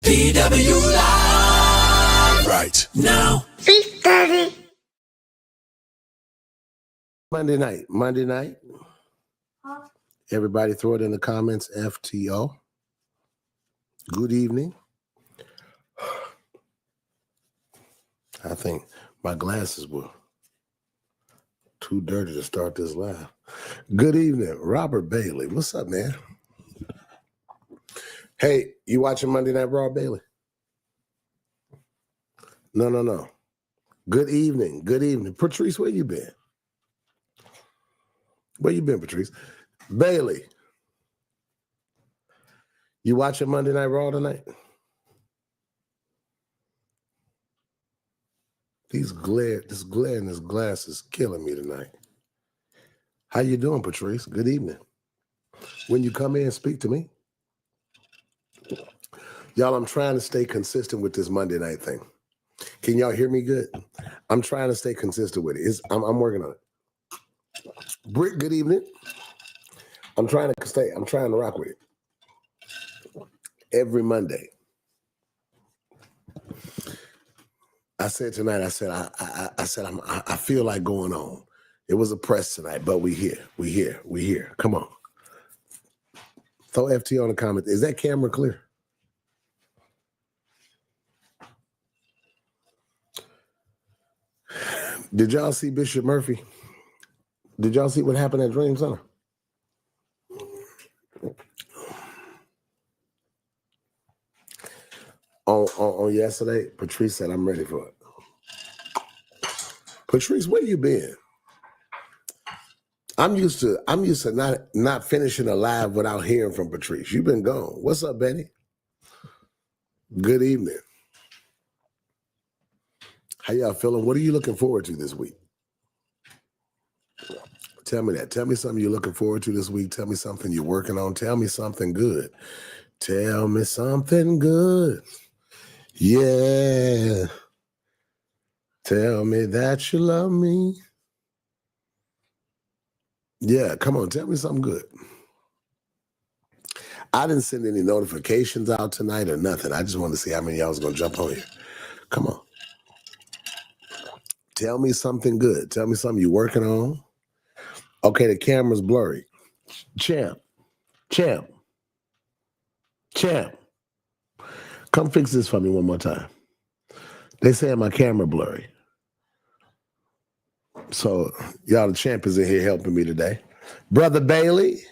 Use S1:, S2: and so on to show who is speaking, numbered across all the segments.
S1: PW Live right now.
S2: Big Daddy.
S3: Monday night. Everybody throw it in the comments, FTO. Good evening. I think my glasses were too dirty to start this live. Good evening, Robert Bailey. What's up, man? Hey, you watching Monday Night Raw, Bailey? No. Good evening. Patrice, where you been? Where you been, Patrice? Bailey, you watching Monday Night Raw tonight? This glare in this glass is killing me tonight. How you doing, Patrice? Good evening. When you come in, speak to me. Y'all, I'm trying to stay consistent with this Monday night thing. Can y'all hear me good? I'm trying to stay consistent with it. I'm working on it. Britt, good evening. I'm trying to rock with it. Every Monday. I said tonight, I feel like going on. It was a press tonight, but we here. Come on. Throw FT on the comment. Is that camera clear? Did y'all see Bishop Murphy? Did y'all see what happened at Dream Center? On yesterday, Patrice said, I'm ready for it. Patrice, where you been? I'm used to not finishing a live without hearing from Patrice. You've been gone. What's up, Benny? Good evening. How y'all feeling? What are you looking forward to this week? Tell me that. Tell me something you're looking forward to this week. Tell me something you're working on. Tell me something good. Tell me something good. Yeah. Tell me that you love me. Yeah, come on. Tell me something good. I didn't send any notifications out tonight or nothing. I just wanted to see how many of y'all was going to jump on here. Come on. Tell me something good. Tell me something you're working on. Okay, the camera's blurry. Champ. Come fix this for me one more time. They saying my camera blurry. So, y'all, the champ is in here helping me today. Brother Bailey.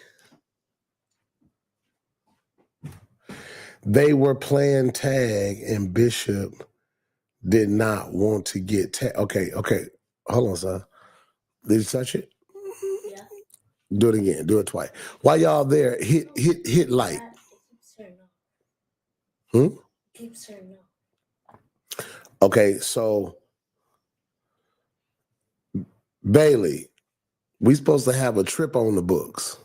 S3: They were playing tag and Bishop did not want to get tag. Okay. Hold on, son. Did you touch it?
S2: Yeah.
S3: Do it again. Do it twice. While y'all there, hit like.
S2: Keeps her no.
S3: Okay, so Bailey, we supposed to have a trip on the books.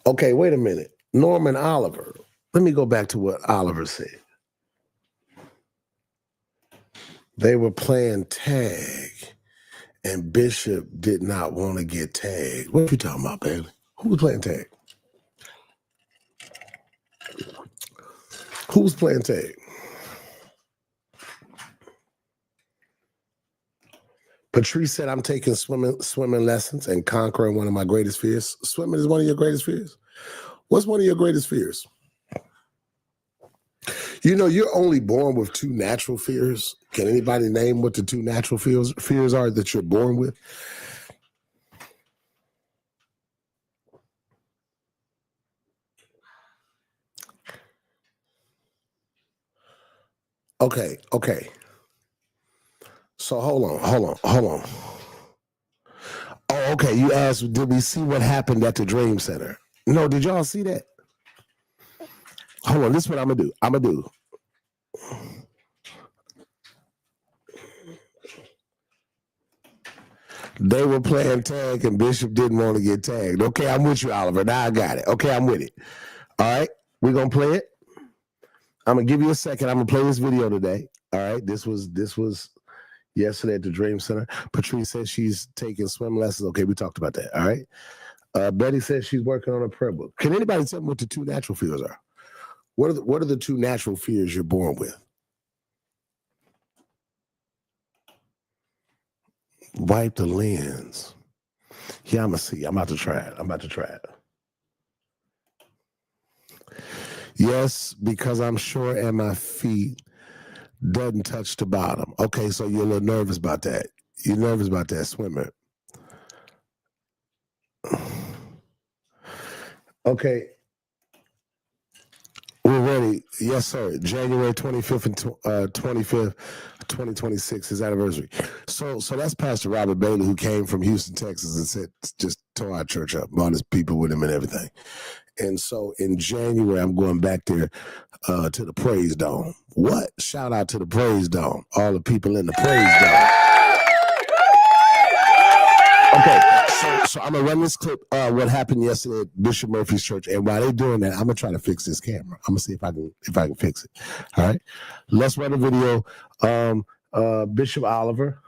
S3: Okay, wait a minute. Norman Oliver. Let me go back to what Oliver said. They were playing tag, and Bishop did not want to get tagged. What you talking about, Bailey? Who was playing tag? Who was playing tag? Patrice said, I'm taking swimming lessons and conquering one of my greatest fears. Swimming is one of your greatest fears? What's one of your greatest fears? You know, you're only born with two natural fears. Can anybody name what the two natural fears are that you're born with? Okay. So hold on. Oh, okay. You asked, did we see what happened at the Dream Center? No, did y'all see that? Hold on, this is what I'm gonna do. They were playing tag and Bishop didn't want to get tagged. Okay, I'm with you, Oliver. Now I got it. Okay, I'm with it. All right, we're gonna play it. I'm gonna give you a second. I'm gonna play this video today. All right, this was yesterday at the Dream Center. Patrice says she's taking swim lessons. Okay, we talked about that. All right. Betty says she's working on a prayer book. Can anybody tell me what the two natural fears are? What are the two natural fears you're born with? Wipe the lens. Yeah, I'm gonna see. I'm about to try it. Yes, because I'm sure and my feet doesn't touch the bottom. Okay, so you're a little nervous about that. You're nervous about that swimmer. Okay. We're ready. Yes, sir. January 25th and 25th, 2026, his anniversary. So that's Pastor Robert Bailey, who came from Houston, Texas, and said, just tore our church up, brought his people with him and everything. And so in January, I'm going back there to the Praise Dome. What? Shout out to the Praise Dome. All the people in the Praise Dome. Okay, so I'm gonna run this clip. What happened yesterday at Bishop Murphy's church, and while they're doing that, I'm gonna try to fix this camera. I'm gonna see if I can fix it. All right, let's run the video. Bishop Oliver,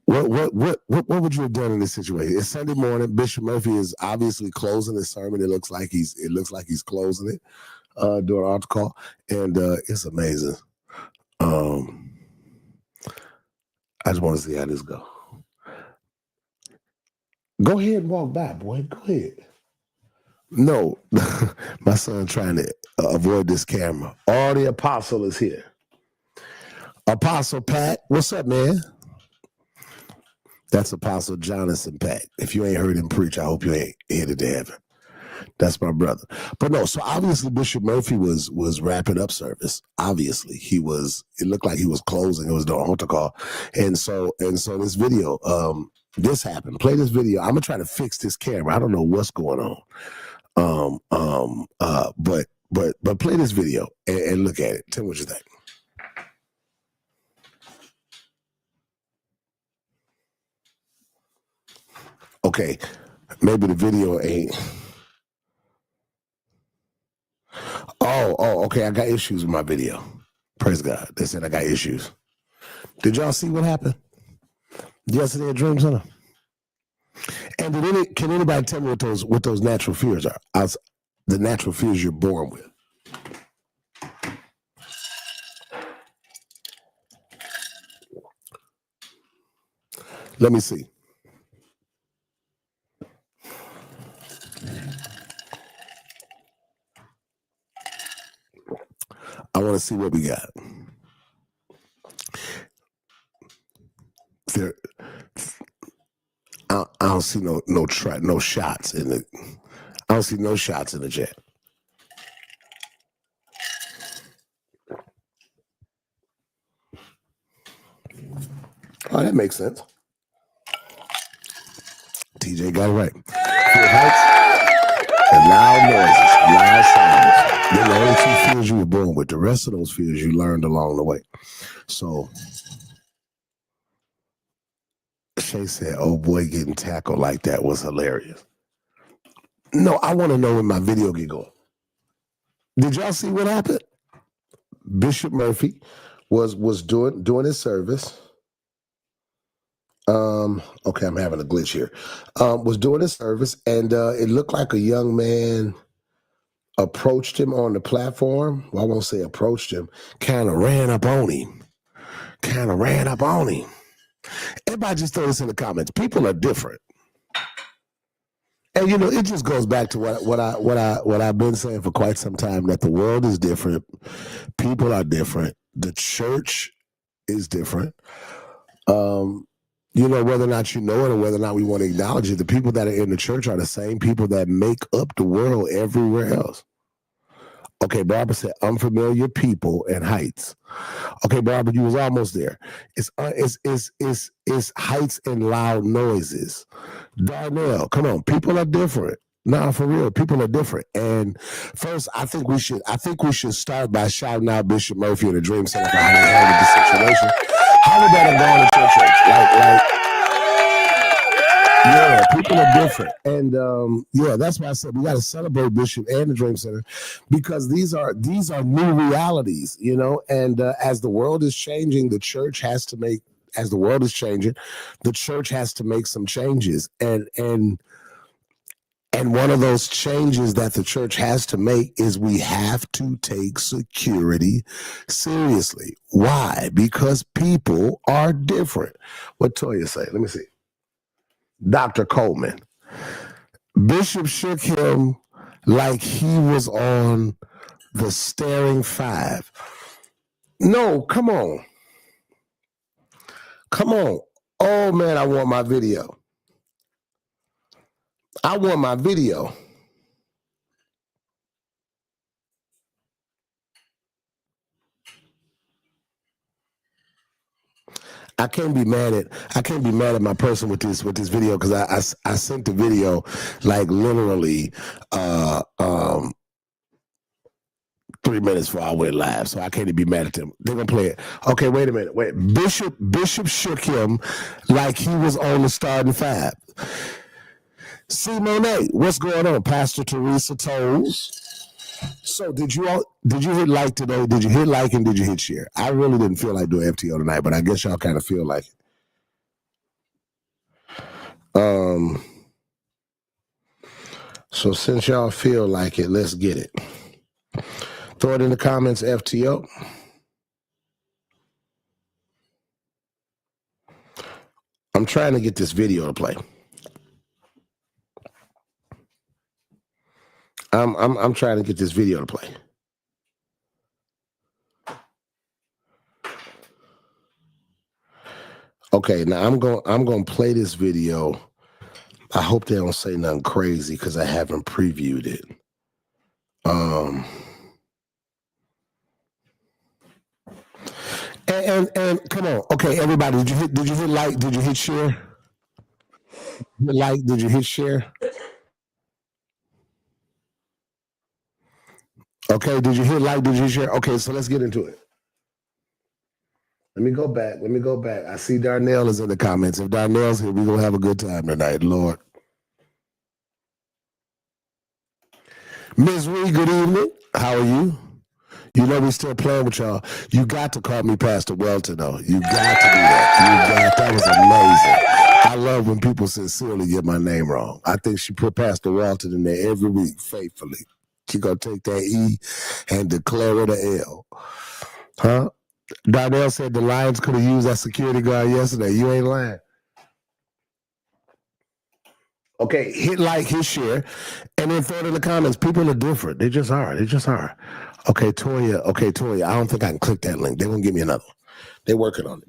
S3: what would you have done in this situation? It's Sunday morning. Bishop Murphy is obviously closing his sermon. It looks like he's closing it during altar call, and it's amazing. I just want to see how this goes. Go ahead and walk by, boy. Go ahead. No, my son trying to avoid this camera. All the apostle is here. Apostle Pat, what's up, man? That's Apostle Jonathan Pat. If you ain't heard him preach, I hope you ain't headed to heaven. That's my brother. But no, so obviously Bishop Murphy was wrapping up service. Obviously, it looked like he was closing. It was the altar call. And so this video, this happened. Play this video. I'm gonna try to fix this camera. I don't know what's going on. But play this video and look at it. Tell me what you think. Okay, maybe the video ain't. Oh, okay. I got issues with my video. Praise God. They said I got issues. Did y'all see what happened yesterday at Dream Center? And can anybody tell me what those natural fears are? The natural fears you're born with. Let me see. I want to see what we got. There, I don't see no shots in the. I don't see no shots in the chat. Oh, that makes sense. TJ got it right. Fear heights and loud noises, loud sounds. They're the only two fears you were born with. The rest of those fears you learned along the way. So Shay said, "Oh boy, getting tackled like that was hilarious." No, I want to know when my video get going. Did y'all see what happened? Bishop Murphy was doing his service. Okay, I'm having a glitch here. Was doing his service, and it looked like a young man approached him on the platform. Well, I won't say approached him. Kind of ran up on him. Everybody just throw this in the comments. People are different. And it just goes back to what I've been saying for quite some time, that the world is different, people are different, the church is different. Whether or not you know it or whether or not we want to acknowledge it, the people that are in the church are the same people that make up the world everywhere else. Okay, Barbara said unfamiliar people and heights. Okay, Barbara, you was almost there. It's heights and loud noises. Darnell, come on, people are different. No, for real, people are different. And first, I think we should start by shouting out Bishop Murphy and the Dream Center for how they handled the situation. How would that have gone at your church? Yeah, people are different. And that's why I said we got to celebrate Bishop and the Dream Center, because these are new realities, and as the world is changing, the church has to make some changes. And And one of those changes that the church has to make is we have to take security seriously. Why? Because people are different. What Toya say? Let me see. Dr. Coleman. Bishop shook him like he was on the staring five. No, come on. Come on. Oh, man, I want my video. I want my video. I can't be mad at my person with this video because I sent the video like literally 3 minutes before I went live, so I can't even be mad at them. They're gonna play it. Okay, wait a minute. Wait, Bishop shook him like he was on the starting five. See, Monet, what's going on? Pastor Teresa Toes. So did you hit like today? Did you hit like and did you hit share? I really didn't feel like doing FTO tonight, but I guess y'all kind of feel like it. So since y'all feel like it, let's get it. Throw it in the comments, FTO. I'm trying to get this video to play. I'm trying to get this video to play. Okay, now I'm going to play this video. I hope they don't say nothing crazy because I haven't previewed it. And come on, okay, everybody, did you hit like? Did you hit share? Did you hit share? Okay, did you hit like? Did you share? Okay, so let's get into it. Let me go back. I see Darnell is in the comments. If Darnell's here, we're going to have a good time tonight, Lord. Ms. Reed, good evening. How are you? You know we still playing with y'all. You got to call me Pastor Welton, though. You got to do that. That was amazing. I love when people sincerely get my name wrong. I think she put Pastor Welton in there every week faithfully. She going to take that E and declare it a L. Huh? Darnell said the Lions could have used that security guard yesterday. You ain't lying. Okay, hit like, hit share, and then throw it in the comments. People are different. They just are. Okay, Toya. I don't think I can click that link. They're going to give me another one. They're working on it.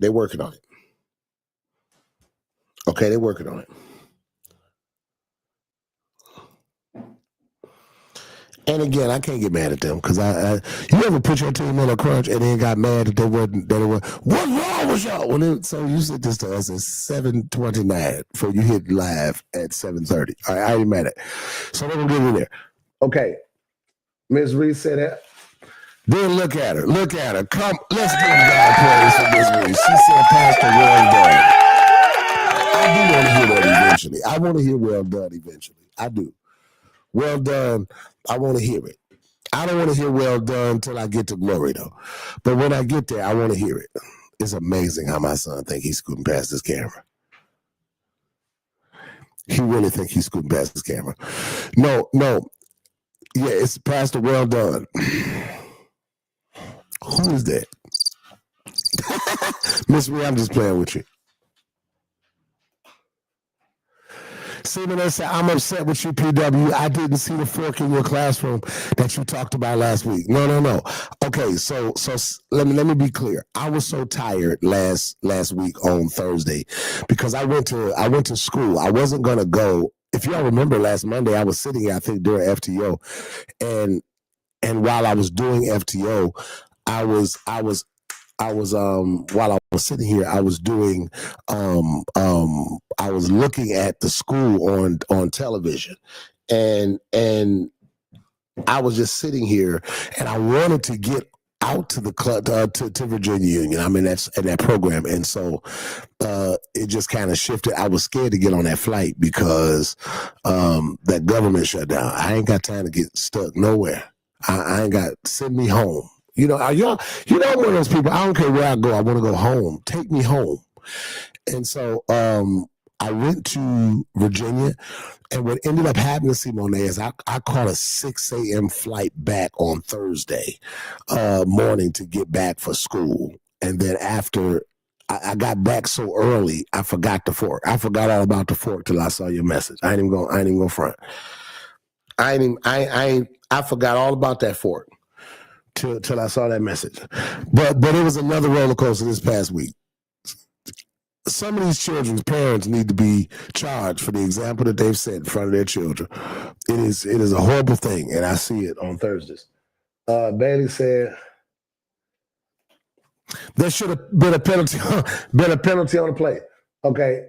S3: Okay, they're working on it. And again, I can't get mad at them because you ever put your team on a crunch and then got mad that they weren't. What's wrong with y'all? So you sent this to us at 7:29 before you hit live at 7:30. All right, I ain't mad at it. So we're gonna get in there. Okay, Ms. Reed said that. Then look at her. Come, let's give God praise for Ms. Reed. She said, "Pastor, well done." I do want to hear that eventually. I want to hear well done eventually. I do. Well done. I want to hear it. I don't want to hear well done until I get to glory, though. But when I get there, I want to hear it. It's amazing how my son think he's scooting past this camera. He really think he's scooting past this camera. No. Yeah, it's Pastor Well Done. Who is that? Miss Ree, I'm just playing with you. Stephen said, I'm upset with you, PW. I didn't see the fork in your classroom that you talked about last week. No. Okay, so let me be clear. I was so tired last week on Thursday because I went to school. I wasn't gonna go. If y'all remember last Monday, I was sitting here, I think during FTO, and while I was doing FTO, I was while I was sitting here, I was doing I was looking at the school on television, and I was just sitting here, and I wanted to get out to the club to Virginia Union. I'm in that program, and so it just kind of shifted. I was scared to get on that flight because that government shut down. I ain't got time to get stuck nowhere. I ain't got send me home. You know, I'm one of those people. I don't care where I go. I want to go home. Take me home. And so I went to Virginia, and what ended up happening, Simone, is I caught a 6 a.m. flight back on Thursday morning to get back for school. And then after I got back so early, I forgot the fork. I forgot all about the fork till I saw your message. I ain't even gonna front. I forgot all about that fork till I saw that message. But it was another roller coaster this past week. Some of these children's parents need to be charged for the example that they've set in front of their children. It is a horrible thing, and I see it on Thursdays. Bailey said there should have been a penalty on the play. Okay.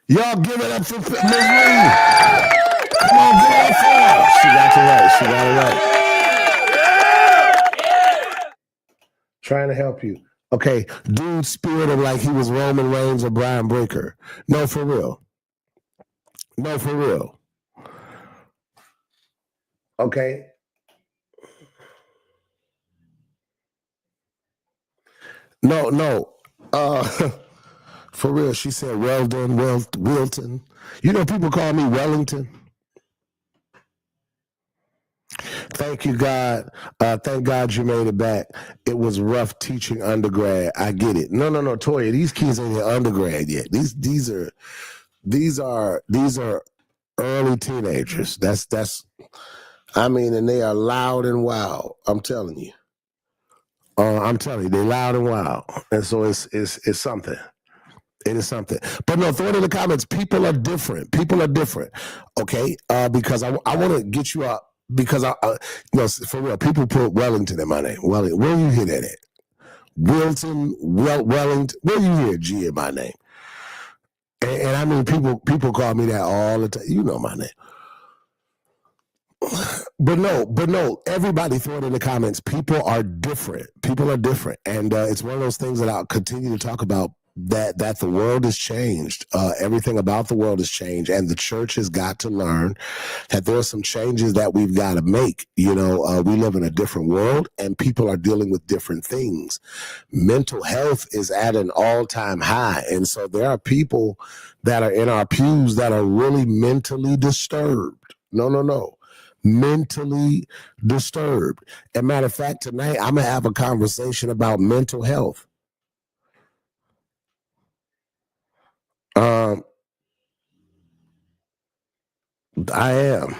S3: Y'all give it up for Ms. Reed. Come on, give it up for her. She got it right. Trying to help you. Okay, dude speared him like he was Roman Reigns or Brian Breaker. No, for real. Okay. No. For real, she said Wilton. You know, people call me Wellington. Thank you, God. Thank God you made it back. It was rough teaching undergrad. I get it. No, Toya. These kids ain't in undergrad yet. These are early teenagers. That's. I mean, and they are loud and wild. I'm telling you. They're loud and wild, and so it's something. It is something. But no, throw it in the comments. People are different. Okay, because I want to get you up. Because for real, people put Wellington in my name. Wellington, where you hear that at? Wilton, Wellington, where you hear G in my name? And I mean, people call me that all the time. You know my name. But no, everybody throw it in the comments. People are different. And it's one of those things that I'll continue to talk about, that the world has changed. Everything about the world has changed, and the church has got to learn that there are some changes that we've got to make. You know, we live in a different world, and people are dealing with different things. Mental health is at an all-time high, and so there are people that are in our pews that are really mentally disturbed. No. Mentally disturbed. As a matter of fact, tonight I'm going to have a conversation about mental health. I am.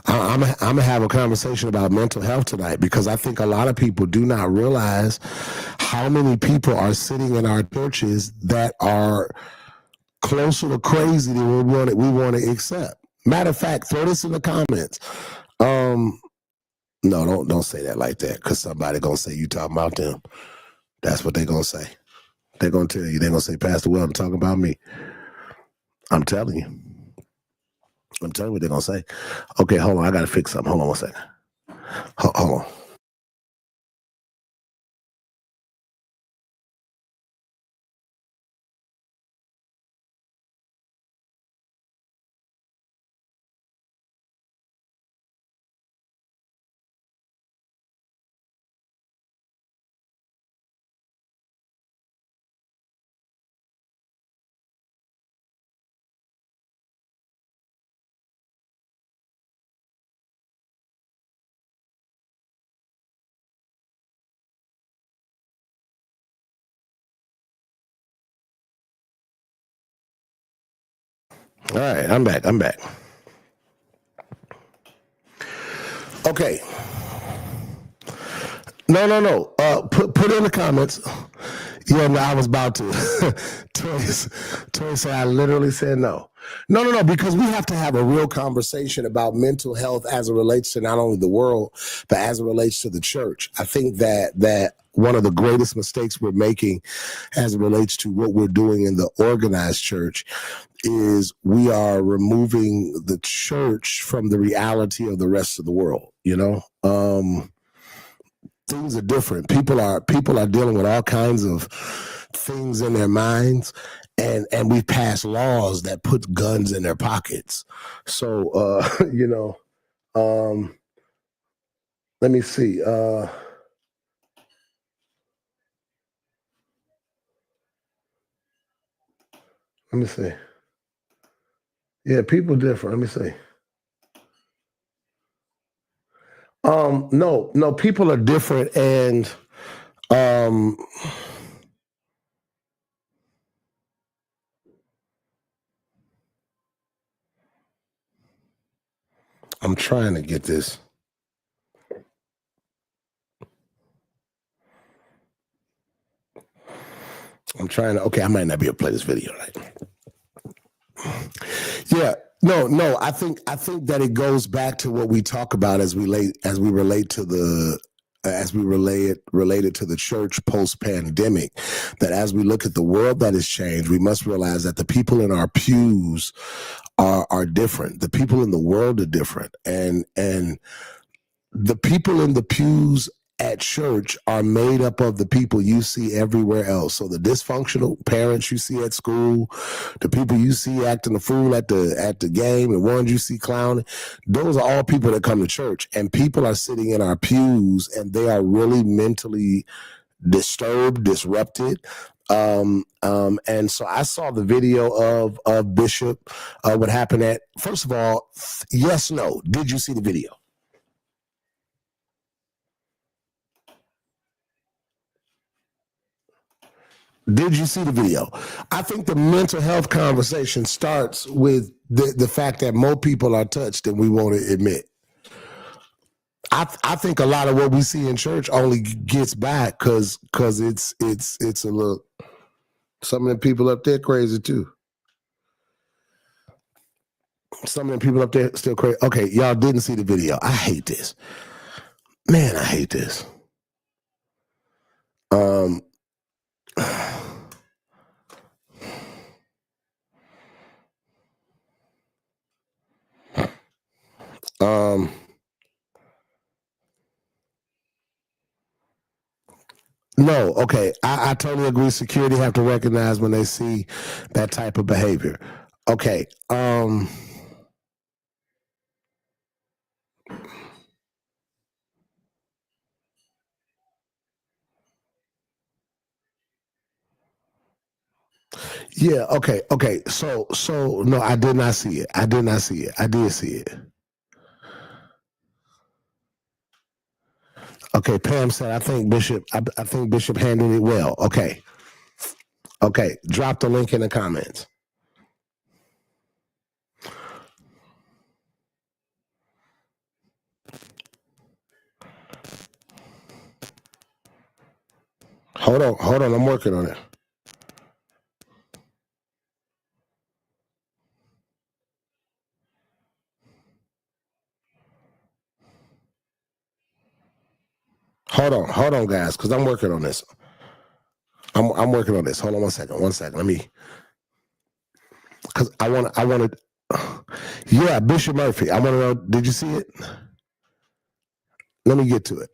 S3: I'm going to have a conversation about mental health tonight, because I think a lot of people do not realize how many people are sitting in our churches that are closer to crazy than we want to accept. Matter of fact, throw this in the comments. No, don't say that like that, because somebody going to say you talking about them. That's what they're going to say. They're going to tell you. They're going to say, Pastor Weldon talking about me. I'm telling you what they're going to say. Okay, hold on. I got to fix something. Hold on one second. Hold on. All right, I'm back. Okay. No. Put in the comments. Yeah, no, I was about to. Toy said, I literally said no. No, because we have to have a real conversation about mental health as it relates to not only the world, but as it relates to the church. I think that one of the greatest mistakes we're making as it relates to what we're doing in the organized church is we are removing the church from the reality of the rest of the world, you know? Things are different. People are dealing with all kinds of things in their minds, and we've passed laws that put guns in their pockets. So let me see. Let me see. Yeah, people different. Let me see. No, people are different, and um, I'm trying to get this. I'm trying to. Okay, I might not be able to play this video, right? Yeah, no. I think that it goes back to what we talk about as we relate to the related to the church post pandemic. That as we look at the world that has changed, we must realize that the people in our pews are different. The people in the world are different, and the people in the pews at church are made up of the people you see everywhere else. So the dysfunctional parents you see at school, the people you see acting a fool at the game, the ones you see clowning, those are all people that come to church. And people are sitting in our pews and they are really mentally disturbed, disrupted. And so I saw the video of Bishop, what happened at, first of all, yes, no. Did you see the video? Did you see the video? I think the mental health conversation starts with the fact that more people are touched than we want to admit. I think a lot of what we see in church only gets back because it's a little. Some of the people up there crazy too. Some of the people up there still crazy. Okay, y'all didn't see the video. I hate this. Man, I hate this. No, okay. I totally agree. Security have to recognize when they see that type of behavior. Okay. Yeah, okay. So no, I did not see it. I did see it. Okay, Pam said I think Bishop handled it well. Okay. Drop the link in the comments. Hold on, I'm working on it. Hold on, guys, because I'm working on this. I'm working on this. Hold on one second. Let me, because I wanted. Yeah, Bishop Murphy. I want to know. Did you see it? Let me get to it.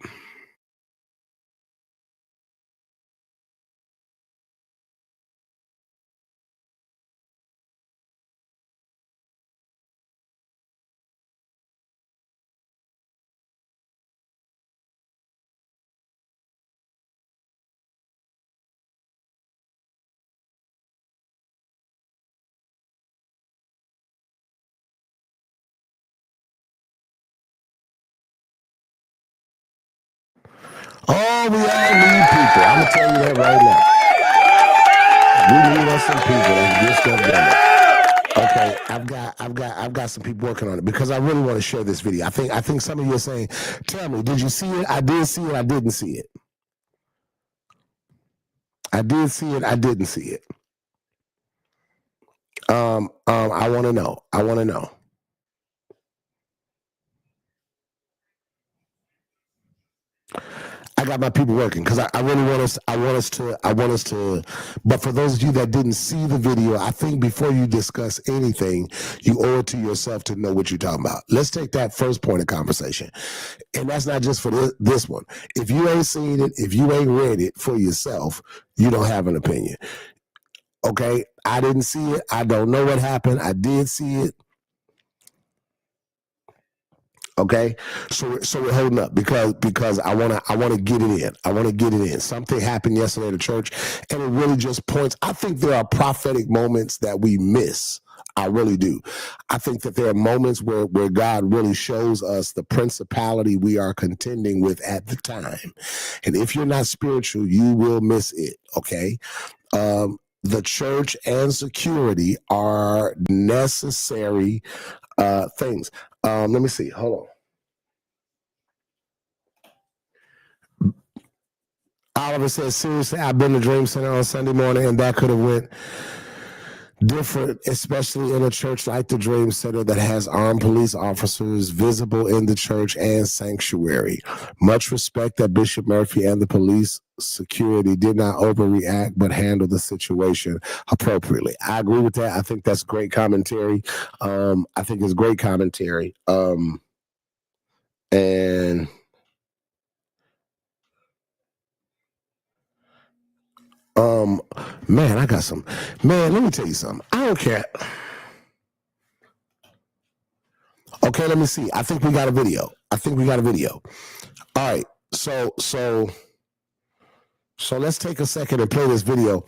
S3: Oh, we all need people. I'm gonna tell you that right now. We need us some people that can get stuff done. Okay, I've got some people working on it because I really want to share this video. I think some of you are saying, "Tell me, did you see it? I did see it. I didn't see it. I did see it. I didn't see it." I want to know. I got my people working because I really want us to. But for those of you that didn't see the video, I think before you discuss anything, you owe it to yourself to know what you're talking about. Let's take that first point of conversation, and that's not just for this one. If you ain't seen it, if you ain't read it for yourself, you don't have an opinion. Okay, I didn't see it. I don't know what happened. I did see it. Okay, so we're holding up because I wanna get it in. I want to get it in. Something happened yesterday at the church, and it really just points. I think there are prophetic moments that we miss. I really do. I think that there are moments where God really shows us the principality we are contending with at the time, and if you're not spiritual, you will miss it. Okay. The church and security are necessary things. Let me see. Hold on. Oliver says, seriously, I've been to Dream Center on Sunday morning, and that could have went different, especially in a church like the Dream Center that has armed police officers visible in the church and sanctuary. Much respect that Bishop Murphy and the police security did not overreact, but handle the situation appropriately. I agree with that. I think that's great commentary. I think it's great commentary. And man, I got some. Man, let me tell you something. I don't care. Okay, let me see. I think we got a video. All right. So let's take a second and play this video.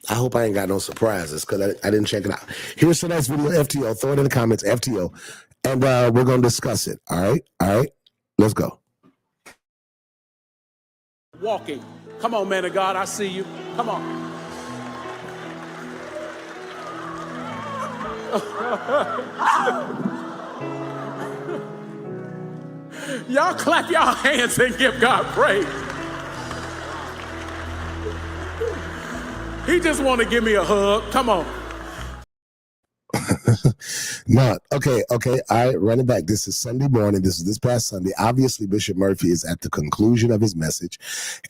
S3: I hope I ain't got no surprises because I didn't check it out. Here's the next video, FTO. Throw it in the comments, FTO. And we're going to discuss it. All right. Let's go.
S4: Walking. Come on, man of God. I see you. Come on. Y'all clap y'all hands and give God praise. He just want to give me a hug. Come on.
S3: No, okay. All right, run it back. This is Sunday morning. This past Sunday. Obviously, Bishop Murphy is at the conclusion of his message,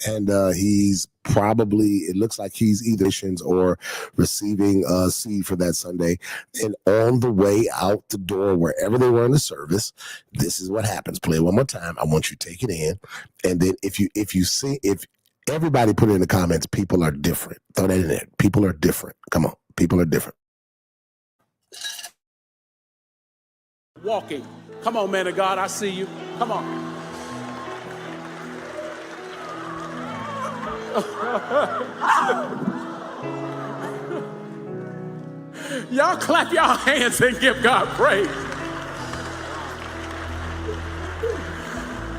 S3: and he's probably, it looks like he's either or receiving seed for that Sunday. And on the way out the door, wherever they were in the service, this is what happens. Play it one more time. I want you to take it in, and then if everybody put it in the comments, people are different. Throw that in there. People are different. Come on, people are different.
S4: Walking. Come on, man of God. I see you. Come on. Y'all clap y'all hands and give God praise.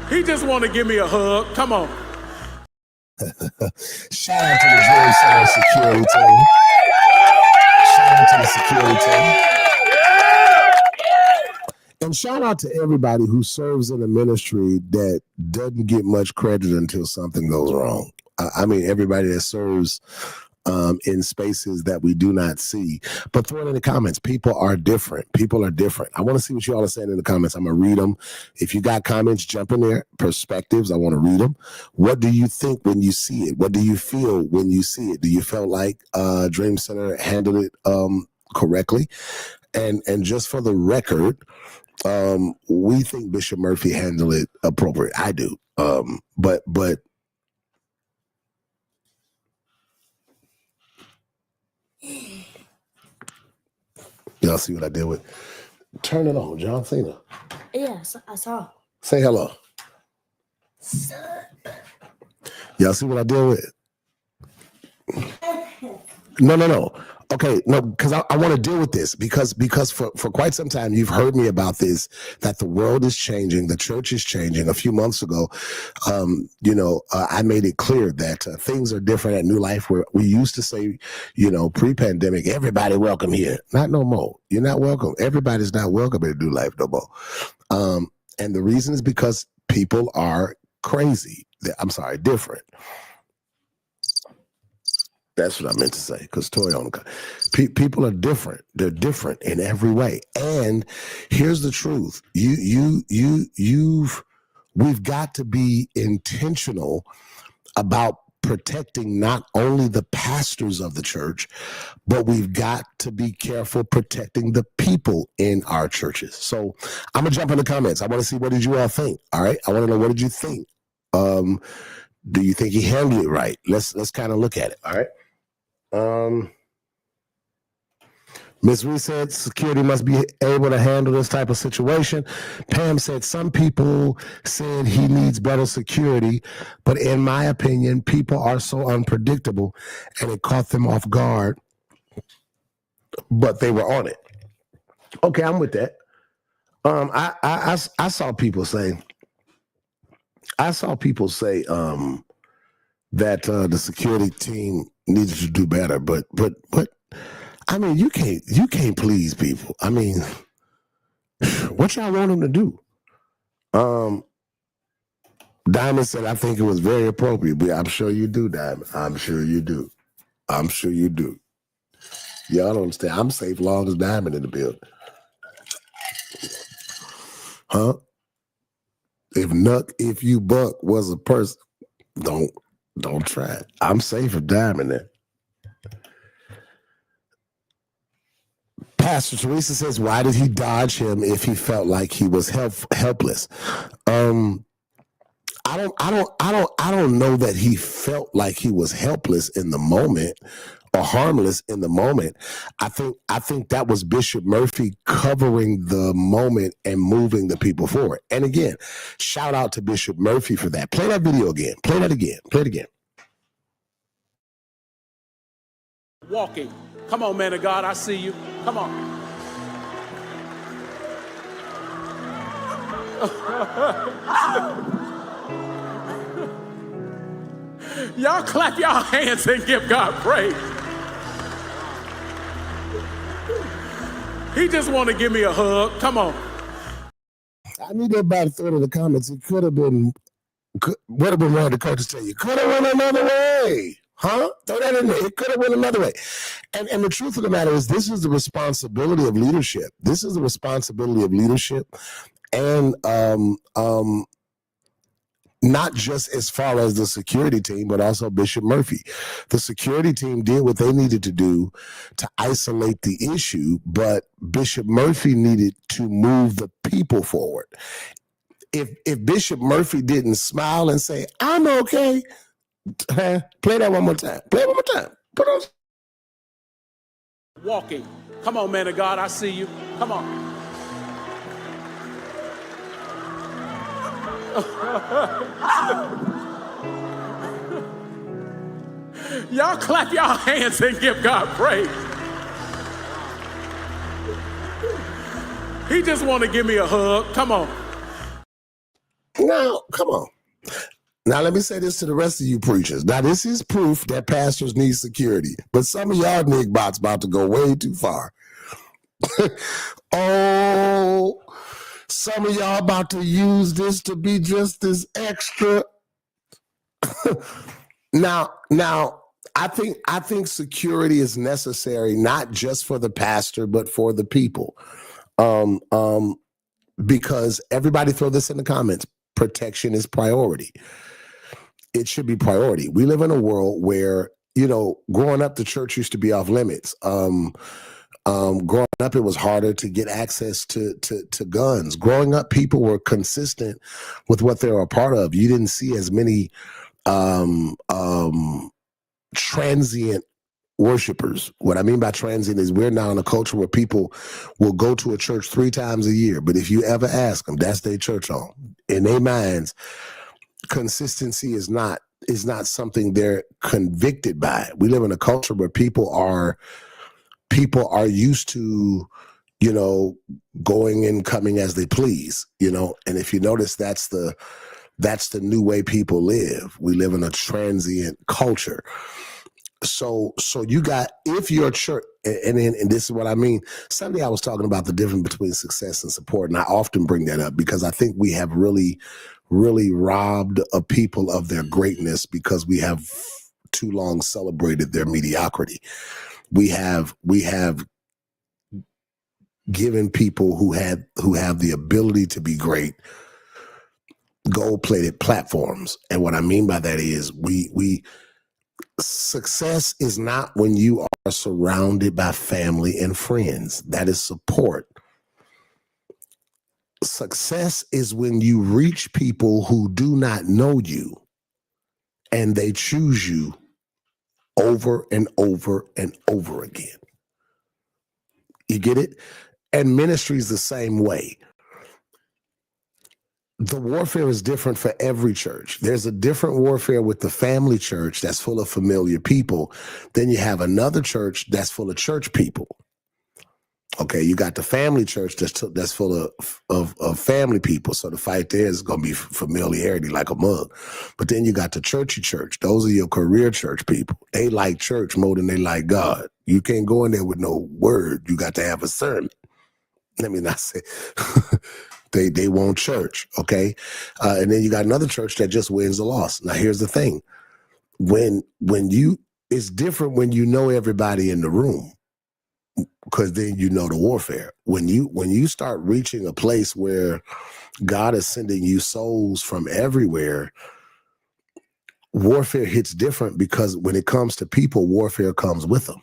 S4: He just want to give me a hug. Come on.
S3: Shout out to the Dream Center security team. Shout out to the security team. And shout out to everybody who serves in a ministry that doesn't get much credit until something goes wrong. I mean, everybody that serves in spaces that we do not see. But throw it in the comments. People are different. I want to see what you all are saying in the comments. I'm going to read them. If you got comments, jump in there. Perspectives, I want to read them. What do you think when you see it? What do you feel when you see it? Do you feel like Dream Center handled it correctly? And just for the record, we think Bishop Murphy handled it appropriate. I do. But y'all see what I did with? Turn it on, John Cena.
S2: Yeah, I saw.
S3: Say hello.
S2: Sup?
S3: Y'all see what I did with? No. Okay, no, because I want to deal with this because for quite some time you've heard me about this, that the world is changing, the church is changing. A few months ago, I made it clear that things are different at New Life, where we used to say, pre-pandemic, everybody welcome here. Not no more. You're not welcome. Everybody's not welcome at New Life no more. And the reason is because people are crazy. I'm sorry, different. That's what I meant to say, because people are different. They're different in every way. And here's the truth. We've got to be intentional about protecting not only the pastors of the church, but we've got to be careful protecting the people in our churches. So I'm gonna jump in the comments. I want to see, what did you all think? All right. I want to know, what did you think? Do you think he handled it right? Let's kind of look at it. All right. Ms. Reese said security must be able to handle this type of situation. Pam said some people said he needs better security, but in my opinion, people are so unpredictable and it caught them off guard, but they were on it. Okay, I'm with that. I saw people say that the security team needed to do better, but I mean, you can't please people. I mean, what y'all want them to do? Diamond said, I think it was very appropriate. But I'm sure you do, Diamond. I'm sure you do. Y'all don't understand. I'm safe long as Diamond in the building. Huh? If you buck was a person, don't try it. I'm safe with Diamond there. Pastor Teresa says, why did he dodge him if he felt like he was helpless? I don't know that he felt like he was helpless in the moment or harmless in the moment. I think that was Bishop Murphy covering the moment and moving the people forward. And again, shout out to Bishop Murphy for that. Play that video again. Play that again. Play it again.
S4: Walking. Come on, man of God, I see you. Come on. Y'all clap y'all hands and give God praise. He just want to give me a hug. Come on.
S3: I need everybody to throw in the comments. It would have been one of the coaches tell you, could have went another way. Huh? Throw that in there. It could have went another way. And the truth of the matter is, this is the responsibility of leadership. This is the responsibility of leadership. And not just as far as the security team, but also Bishop Murphy. The security team did what they needed to do to isolate the issue, but Bishop Murphy needed to move the people forward. If Bishop Murphy didn't smile and say, I'm okay, play that one more time. Play it one more time. Put on.
S4: Walking. Come on, man of God, I see you. Come on. Y'all clap y'all hands and give God praise. He just want to give me a hug. Come on.
S3: No, come on. Now, let me say this to the rest of you preachers. Now, this is proof that pastors need security, but some of y'all nigbots about to go way too far. Oh, some of y'all about to use this to be just this extra. Now, I think security is necessary, not just for the pastor, but for the people. Because everybody throw this in the comments. Protection is priority. It should be priority. We live in a world where, growing up, the church used to be off limits. Growing up, it was harder to get access to guns. Growing up, people were consistent with what they were a part of. You didn't see as many transient worshipers. What I mean by transient is we're now in a culture where people will go to a church 3 times a year, but if you ever ask them, that's their church home. In their minds, consistency is not something they're convicted by. We live in a culture where people are used to, going and coming as they please, and if you notice, that's the new way people live. We live in a transient culture. So you got, if your church, and this is what I mean. Sunday I was talking about the difference between success and support, and I often bring that up because I think we have really, really robbed a people of their greatness because we have too long celebrated their mediocrity. We have given people who have the ability to be great gold-plated platforms, and what I mean by that is we success is not when you are surrounded by family and friends. That is support. Success is when you reach people who do not know you and they choose you over and over and over again. You get it? And ministry is the same way. The warfare is different for every church. There's a different warfare with the family church that's full of familiar people. Then you have another church that's full of church people. Okay, you got the family church that's full of family people. So the fight there is going to be familiarity like a mug. But then you got the churchy church. Those are your career church people. They like church more than they like God. You can't go in there with no word. You got to have a sermon. Let me not say they want church. Okay, and then you got another church that just wins the loss. Now here's the thing: when you, it's different when you know everybody in the room. Because then you know the warfare. When you start reaching a place where God is sending you souls from everywhere, warfare hits different, because when it comes to people, warfare comes with them.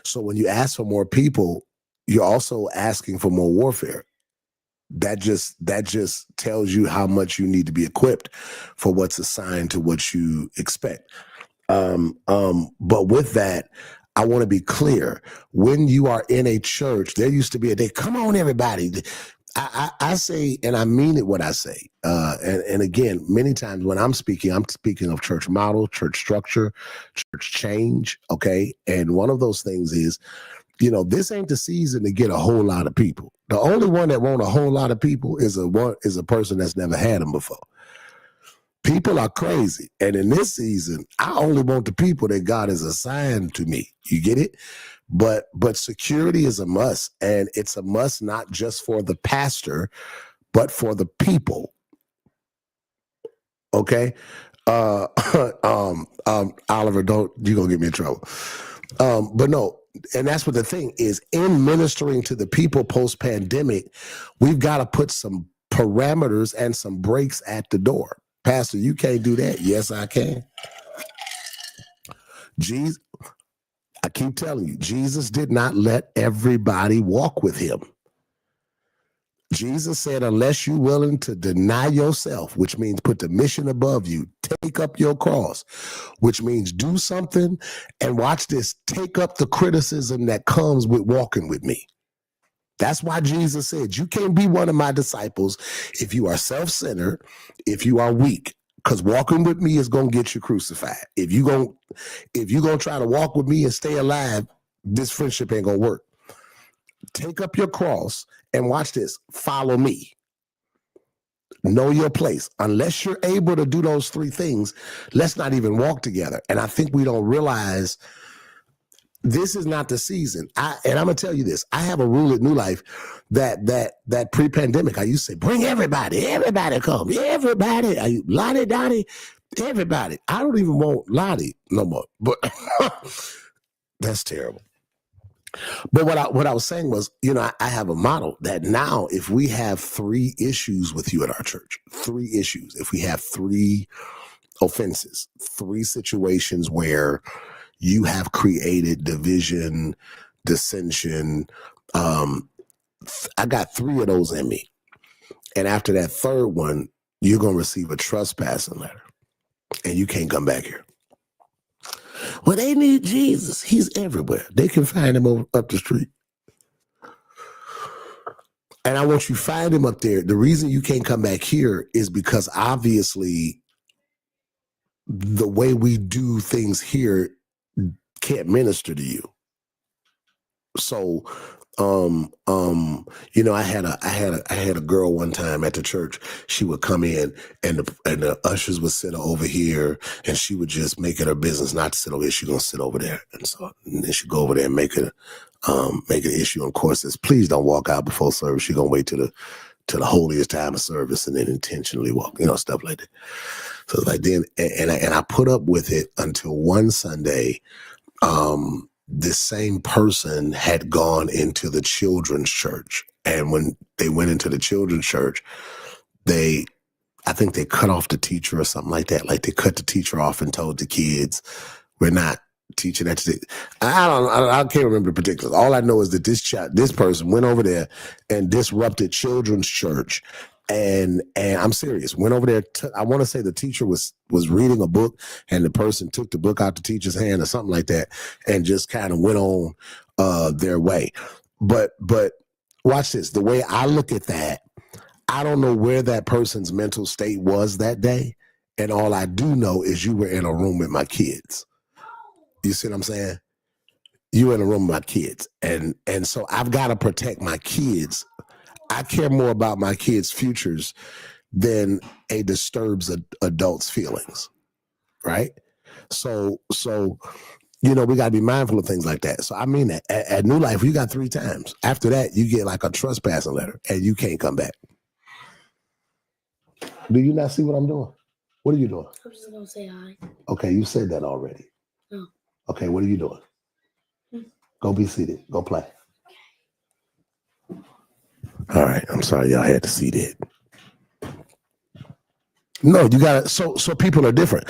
S3: So when you ask for more people, you're also asking for more warfare. That just tells you how much you need to be equipped for what's assigned to what you expect. But with that, I want to be clear. When you are in a church, there used to be a day, come on, everybody. I say, and I mean it what I say. And again, many times when I'm speaking of church model, church structure, church change. Okay. And one of those things is, this ain't the season to get a whole lot of people. The only one that want a whole lot of people is a person that's never had them before. People are crazy. And in this season, I only want the people that God has assigned to me. You get it? But security is a must. And it's a must not just for the pastor, but for the people. Okay? Oliver, you're going to get me in trouble. But no, and that's what the thing is. In ministering to the people post-pandemic, we've got to put some parameters and some brakes at the door. Pastor, you can't do that. Yes, I can. Jesus, I keep telling you, Jesus did not let everybody walk with him. Jesus said, unless you're willing to deny yourself, which means put the mission above you, take up your cross, which means do something, and watch this, take up the criticism that comes with walking with me. That's why Jesus said, you can't be one of my disciples if you are self-centered, if you are weak, because walking with me is going to get you crucified. If you're going to try to walk with me and stay alive, this friendship ain't going to work. Take up your cross and watch this. Follow me. Know your place. Unless you're able to do those three things, let's not even walk together. And I think we don't realize this is not the season. And I'm gonna tell you this. I have a rule at New Life that pre-pandemic, I used to say, bring everybody come. Everybody. Lottie Dottie, everybody. I don't even want Lottie no more. But that's terrible. But what I was saying was, I have a model that now if we have 3 issues with you at our church, 3 issues, if we have 3 offenses, 3 situations where you have created division, dissension. I got 3 of those in me. And after that 3rd one, you're going to receive a trespassing letter. And you can't come back here. Well, they need Jesus. He's everywhere. They can find him up the street. And I want you to find him up there. The reason you can't come back here is because obviously the way we do things here can't minister to you. So, I had a girl one time at the church. She would come in and the ushers would sit over here, and she would just make it her business not to sit over here. She's gonna sit over there, and then she'd go over there and make an issue. And of course, says, please don't walk out before service. She's gonna wait to the holiest time of service and then intentionally walk, stuff like that. So like then, and I put up with it until one Sunday. This same person had gone into the children's church. And when they went into the children's church, I think they cut off the teacher or something like that. Like they cut the teacher off and told the kids, we're not teaching that. I can't remember the particulars. All I know is that this person went over there and disrupted children's church And I'm serious. Went over there. I want to say the teacher was reading a book, and the person took the book out the teacher's hand or something like that, and just kind of went on their way. But watch this. The way I look at that, I don't know where that person's mental state was that day, and all I do know is you were in a room with my kids. You see what I'm saying? You were in a room with my kids, and so I've got to protect my kids. I care more about my kids' futures than a disturbs adult's feelings, right? So we got to be mindful of things like that. So I mean that at New Life, you got 3 times. After that, you get like a trespassing letter, and you can't come back. Do you not see what I'm doing? What are you doing?
S2: I'm just gonna say hi.
S3: Okay, you said that already.
S2: Oh.
S3: Okay, what are you doing? Go be seated. Go play. All right, I'm sorry y'all had to see that. No, you gotta. So people are different,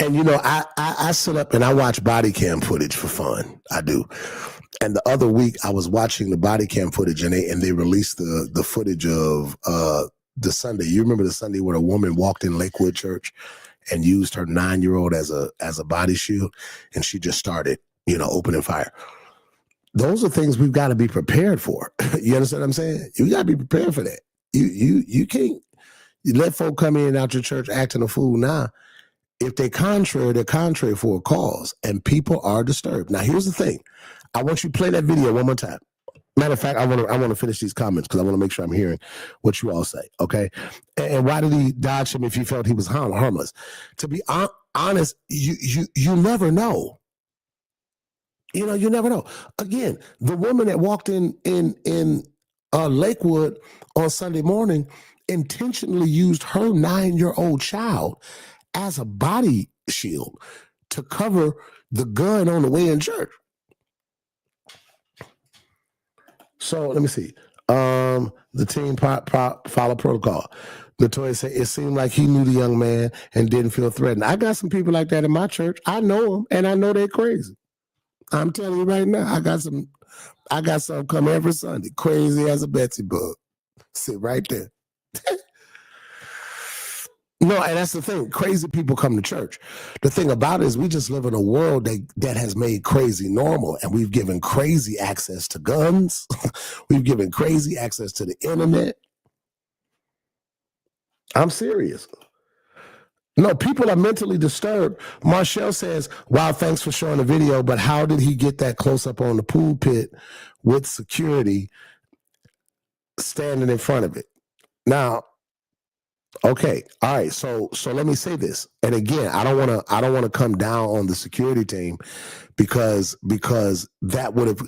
S3: and I sit up and I watch body cam footage for fun. I do. And the other week I was watching the body cam footage, and they released the footage of the Sunday. You remember the Sunday where a woman walked in Lakewood Church and used her 9-year-old as a body shield, and she just started opening fire. Those are things we've got to be prepared for. You understand what I'm saying? You got to be prepared for that. You can't let folk come in and out your church acting a fool now. If they're contrary for a cause, and people are disturbed. Now, here's the thing. I want you to play that video one more time. Matter of fact, I want to finish these comments because I want to make sure I'm hearing what you all say. Okay. And why did he dodge him if he felt he was harmless? To be honest, you never know. You never know. Again, the woman that walked in Lakewood on Sunday morning intentionally used her 9-year-old child as a body shield to cover the gun on the way in church. So let me see. The team follow protocol. Latoya said it seemed like he knew the young man and didn't feel threatened. I got some people like that in my church. I know them, and I know they're crazy. I'm telling you right now, I got some come every Sunday, crazy as a Betsy bug. Sit right there. No, and that's the thing. Crazy people come to church. The thing about it is we just live in a world that has made crazy normal, and we've given crazy access to guns. We've given crazy access to the internet. I'm serious. No, people are mentally disturbed. Marshall says, wow, thanks for showing the video, but how did he get that close up on the pool pit with security standing in front of it? Now, okay, all right, so let me say this. And again, I don't want to come down on the security team because that would have.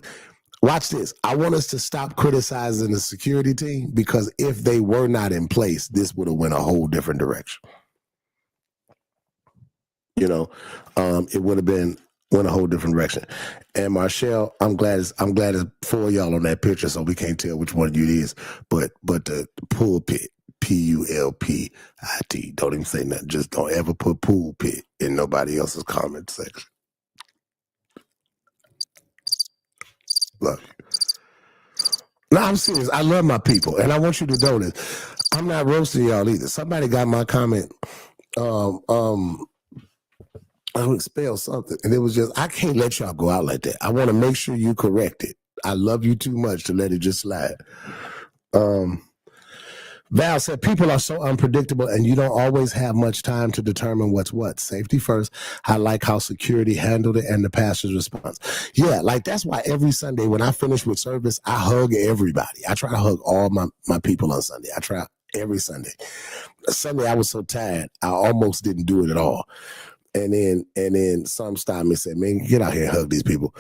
S3: Watch this. I want us to stop criticizing the security team because if they were not in place, this would have went a whole different direction. It would have went a whole different direction. And Marshall, I'm glad it's 4 of y'all on that picture, so we can't tell which one of you it is. But the pulpit, Pulpit. Don't even say nothing. Just don't ever put pulpit in nobody else's comment section. Look. No, I'm serious. I love my people, and I want you to know this. I'm not roasting y'all either. Somebody got my comment. I would spell something, and it was just, I can't let y'all go out like that. I want to make sure you correct it. I love you too much to let it just slide. Val said, people are so unpredictable, and you don't always have much time to determine what's what. Safety first. I like how security handled it and the pastor's response. Yeah, like that's why every Sunday when I finish with service, I hug everybody. I try to hug all my people on Sunday. I try every Sunday. Sunday I was so tired, I almost didn't do it at all. And then some stopped me and said, man, get out here and hug these people.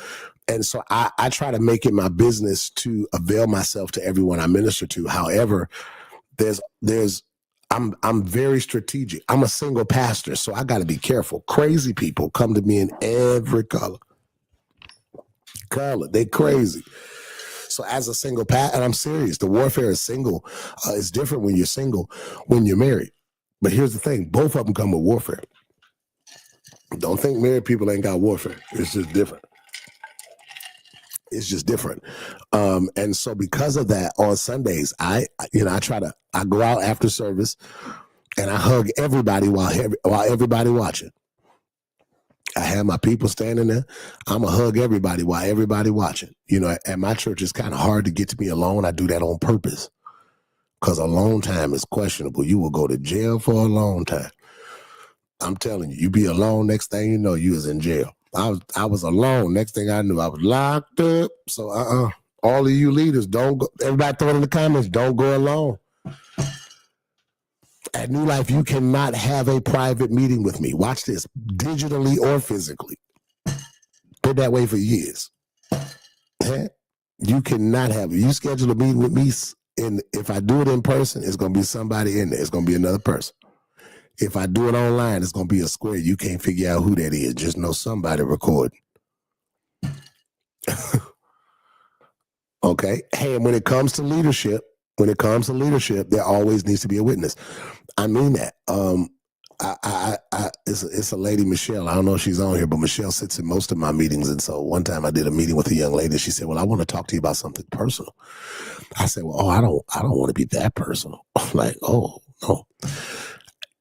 S3: And so I try to make it my business to avail myself to everyone I minister to. However, I'm very strategic. I'm a single pastor, so I got to be careful. Crazy people come to me in every color. They crazy. So as a single pastor, and I'm serious, the warfare is single. It's different when you're single, when you're married. But here's the thing, both of them come with warfare. Don't think married people ain't got warfare. It's just different. It's just different. And so because of that, on Sundays, I go out after service and I hug everybody while everybody watching. I have my people standing there. I'm going to hug everybody while everybody watching. You know, at my church, it's kind of hard to get to me alone. I do that on purpose because alone time is questionable. You will go to jail for a long time. I'm telling you, you be alone, next thing you know, you was in jail. I was alone. Next thing I knew, I was locked up. So all of you leaders, don't go. Everybody throw it in the comments, don't go alone. At New Life, you cannot have a private meeting with me. Watch this, digitally or physically. Been that way for years. You cannot have it. You schedule a meeting with me, and if I do it in person, it's going to be somebody in there. It's going to be another person. If I do it online, it's going to be a square. You can't figure out who that is. Just know somebody recording. Okay? Hey, and when it comes to leadership, there always needs to be a witness. I mean that. It's a lady, Michelle. I don't know if she's on here, but Michelle sits in most of my meetings. And so one time I did a meeting with a young lady. She said, well, I want to talk to you about something personal. I said, well, I don't want to be that personal. I'm like, oh, no.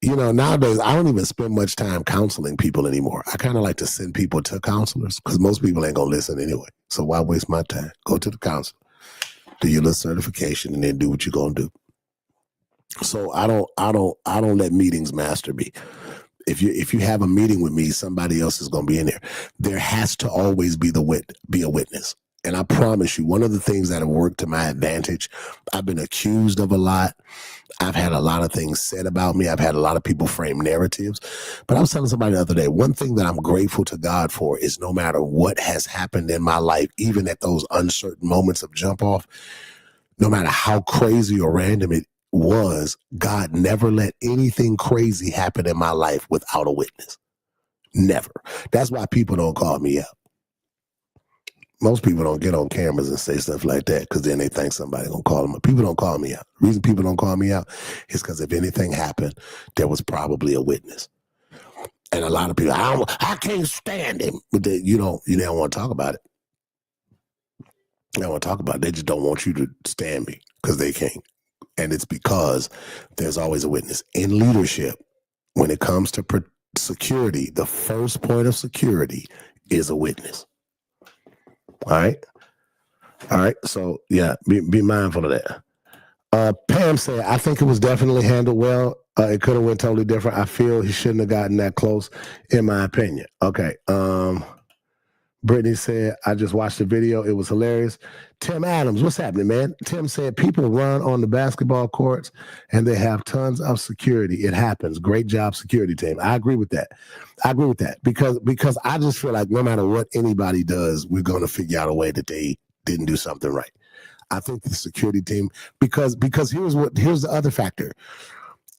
S3: You know, nowadays, I don't even spend much time counseling people anymore. I kind of like to send people to counselors because most people ain't going to listen anyway. So why waste my time? Go to the counselor, do your little certification, and then do what you're going to do. So I don't let meetings master me. If you have a meeting with me, somebody else is going to be in there. There has to always be a witness. And I promise you, one of the things that have worked to my advantage, I've been accused of a lot. I've had a lot of things said about me. I've had a lot of people frame narratives. But I was telling somebody the other day, one thing that I'm grateful to God for is no matter what has happened in my life, even at those uncertain moments of jump off, no matter how crazy or random it was, God never let anything crazy happen in my life without a witness. Never. That's why people don't call me out. Most people don't get on cameras and say stuff like that because then they think somebody gonna call them. People don't call me out. The reason people don't call me out is because if anything happened, there was probably a witness. And a lot of people, I can't stand him, but you don't want to talk about it. They don't want to talk about it. They just don't want you to stand me because they can't. And it's because there's always a witness. In leadership, when it comes to security, the first point of security is a witness. All right. So yeah, be mindful of that. Pam said, I think it was definitely handled well. It could have went totally different. I feel he shouldn't have gotten that close, in my opinion. Okay. Brittany said, I just watched the video. It was hilarious. Tim Adams, what's happening, man? Tim said, people run on the basketball courts and they have tons of security. It happens. Great job, security team. I agree with that. Because I just feel like no matter what anybody does, we're going to figure out a way that they didn't do something right. I think the security team, because here's the other factor.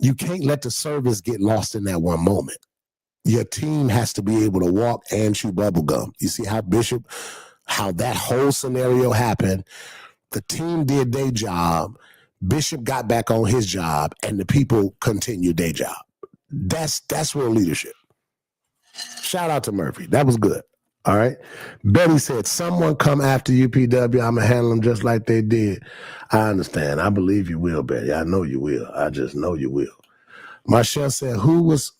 S3: You can't let the service get lost in that one moment. Your team has to be able to walk and chew bubble gum. You see how that whole scenario happened. The team did their job. Bishop got back on his job, and the people continued their job. That's real leadership. Shout out to Murphy. That was good. All right. Betty said, someone come after UPW. I'm going to handle them just like they did. I understand. I believe you will, Betty. I know you will. I just know you will. Marshall said, who was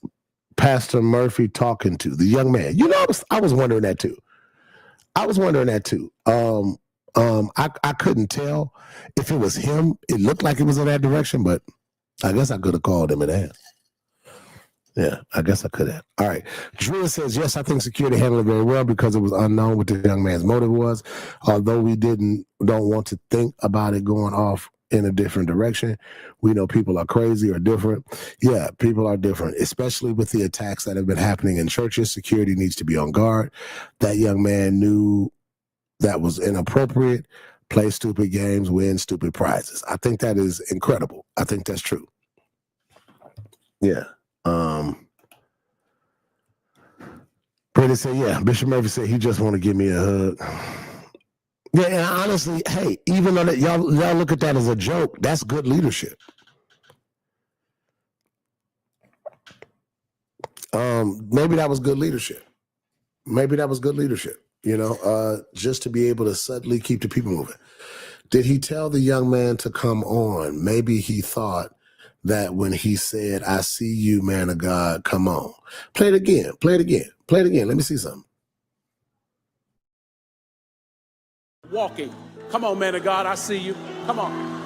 S3: Pastor Murphy talking to? The young man. You know, I was wondering that too. I couldn't tell if it was him. It looked like it was in that direction, but I guess I could have called him and asked. Yeah, I guess I could have. All right. Drew says, yes, I think security handled it very well because it was unknown what the young man's motive was. Although we don't want to think about it going off in a different direction. We know people are crazy or different. Yeah, people are different, especially with the attacks that have been happening in churches. Security needs to be on guard. That young man knew that was inappropriate. Play stupid games, win stupid prizes. I think that is incredible. I think that's true. Yeah. Brittany said, yeah, Bishop Murphy said he just want to give me a hug. Yeah, and honestly, hey, even though that y'all look at that as a joke, that's good leadership. Maybe that was good leadership. just to be able to suddenly keep the people moving. Did he tell the young man to come on? Maybe he thought that when he said, I see you, man of God, come on. Play it again. Play it again. Play it again. Let me see something.
S4: Walking. Come on, man of God, I see you. Come on.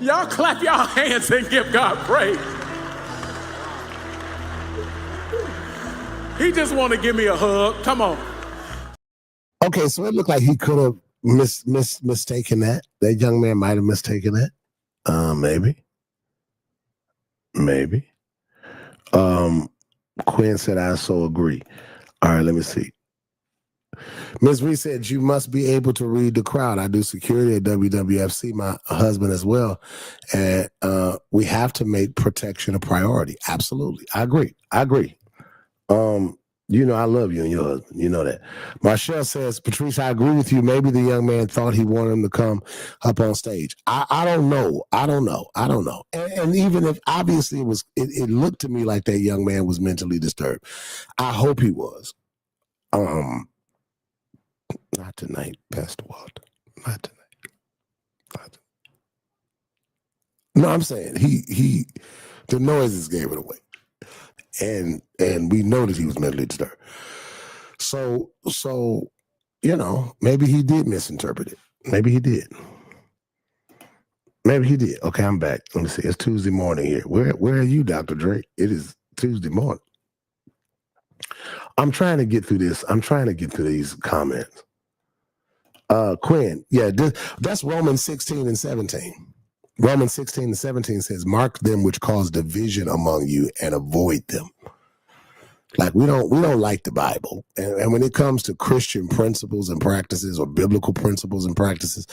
S4: Y'all clap y'all hands and give God praise. He just want to give me a hug. Come on.
S3: Okay, so it looked like he could have mistaken that. That young man might have mistaken that. Maybe. Quinn said, I so agree. All right, let me see. Ms. Reed said, you must be able to read the crowd. I do security at WWFC, my husband as well. And we have to make protection a priority. Absolutely. I agree. I love you and your husband. You know that. Marshall says, Patrice, I agree with you. Maybe the young man thought he wanted him to come up on stage. I don't know. And even if obviously it looked to me like that young man was mentally disturbed. I hope he was. Not tonight, Pastor Walter. Not tonight. No, I'm saying he the noises gave it away. And we know that he was mentally disturbed. So maybe he did misinterpret it. Maybe he did. Okay, I'm back. Let me see. It's Tuesday morning here. Where are you, Dr. Drake? It is Tuesday morning. I'm trying to get through this. I'm trying to get through these comments. Quinn, yeah, that's Romans 16 and 17. Romans 16 and 17 says, mark them which cause division among you and avoid them. Like we don't like the Bible. And when it comes to Christian principles and practices or biblical principles and practices,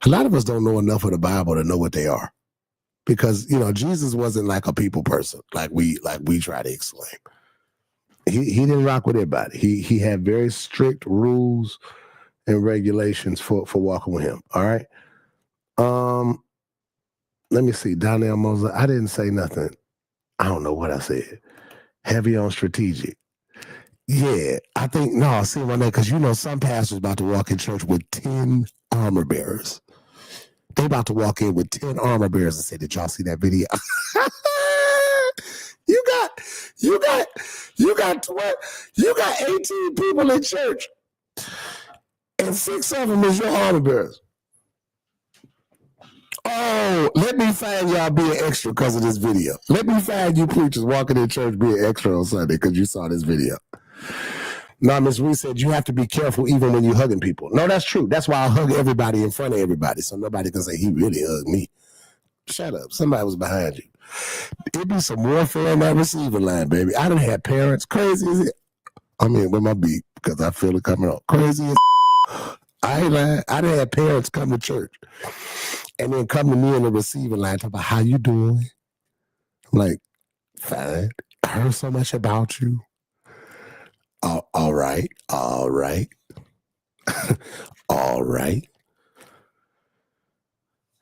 S3: a lot of us don't know enough of the Bible to know what they are. Because, Jesus wasn't like a people person, like we try to exclaim. He didn't rock with everybody. He had very strict rules and regulations for walking with him. All right. Let me see. Donnell Moser. I didn't say nothing. I don't know what I said. Heavy on strategic. Yeah, I think, no, see my name, because some pastors about to walk in church with 10 armor bearers. They about to walk in with 10 armor bearers and say, did y'all see that video? You got 18 people in church. And 6 of them is your armor bearers. Oh, let me find y'all being extra because of this video. Let me find you preachers walking in church being extra on Sunday because you saw this video. Now, Ms. Reed said you have to be careful even when you're hugging people. No, that's true. That's why I hug everybody in front of everybody so nobody can say he really hugged me. Shut up. Somebody was behind you. It'd be some warfare on that receiving line, baby. I done had parents. Crazy as it. I mean, with my beat because I feel it coming on. Crazy as I ain't lying. I done had parents come to church and then come to me in the receiving line talk about how you doing. I'm like, fine. I heard so much about you. All right. All right.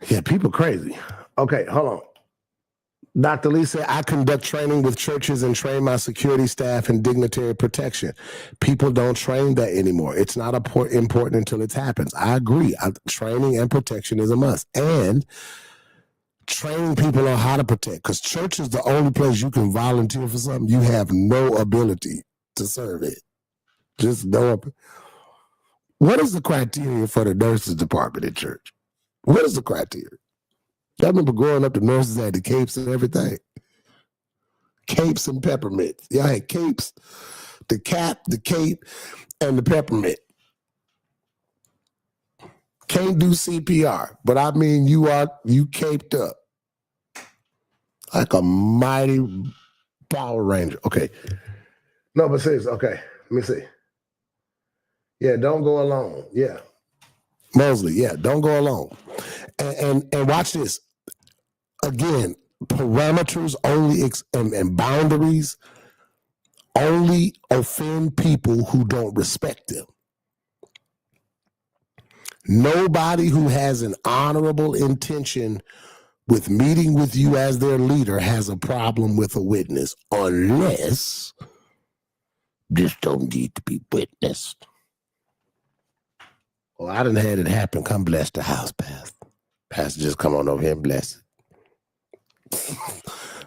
S3: Yeah, people crazy. Okay, hold on. Dr. Lee said, I conduct training with churches and train my security staff in dignitary protection. People don't train that anymore. It's not important until it happens. I agree. Training and protection is a must. And training people on how to protect, because church is the only place you can volunteer for something. You have no ability to serve it. Just no. What is the criteria for the nurses department in church? What is the criteria? I remember growing up, the nurses had the capes and everything. Capes and peppermints. Y'all had capes, the cap, the cape, and the peppermint. Can't do CPR, but I mean you caped up like a mighty Power Ranger. Okay. No, but seriously, okay. Let me see. Yeah, don't go alone. Yeah. Mosley, yeah, don't go alone. And watch this. Again, parameters only and boundaries only offend people who don't respect them. Nobody who has an honorable intention with meeting with you as their leader has a problem with a witness unless this don't need to be witnessed. Well, I done had it happen. Come bless the house, Pastor. Pastor, just come on over here and bless it.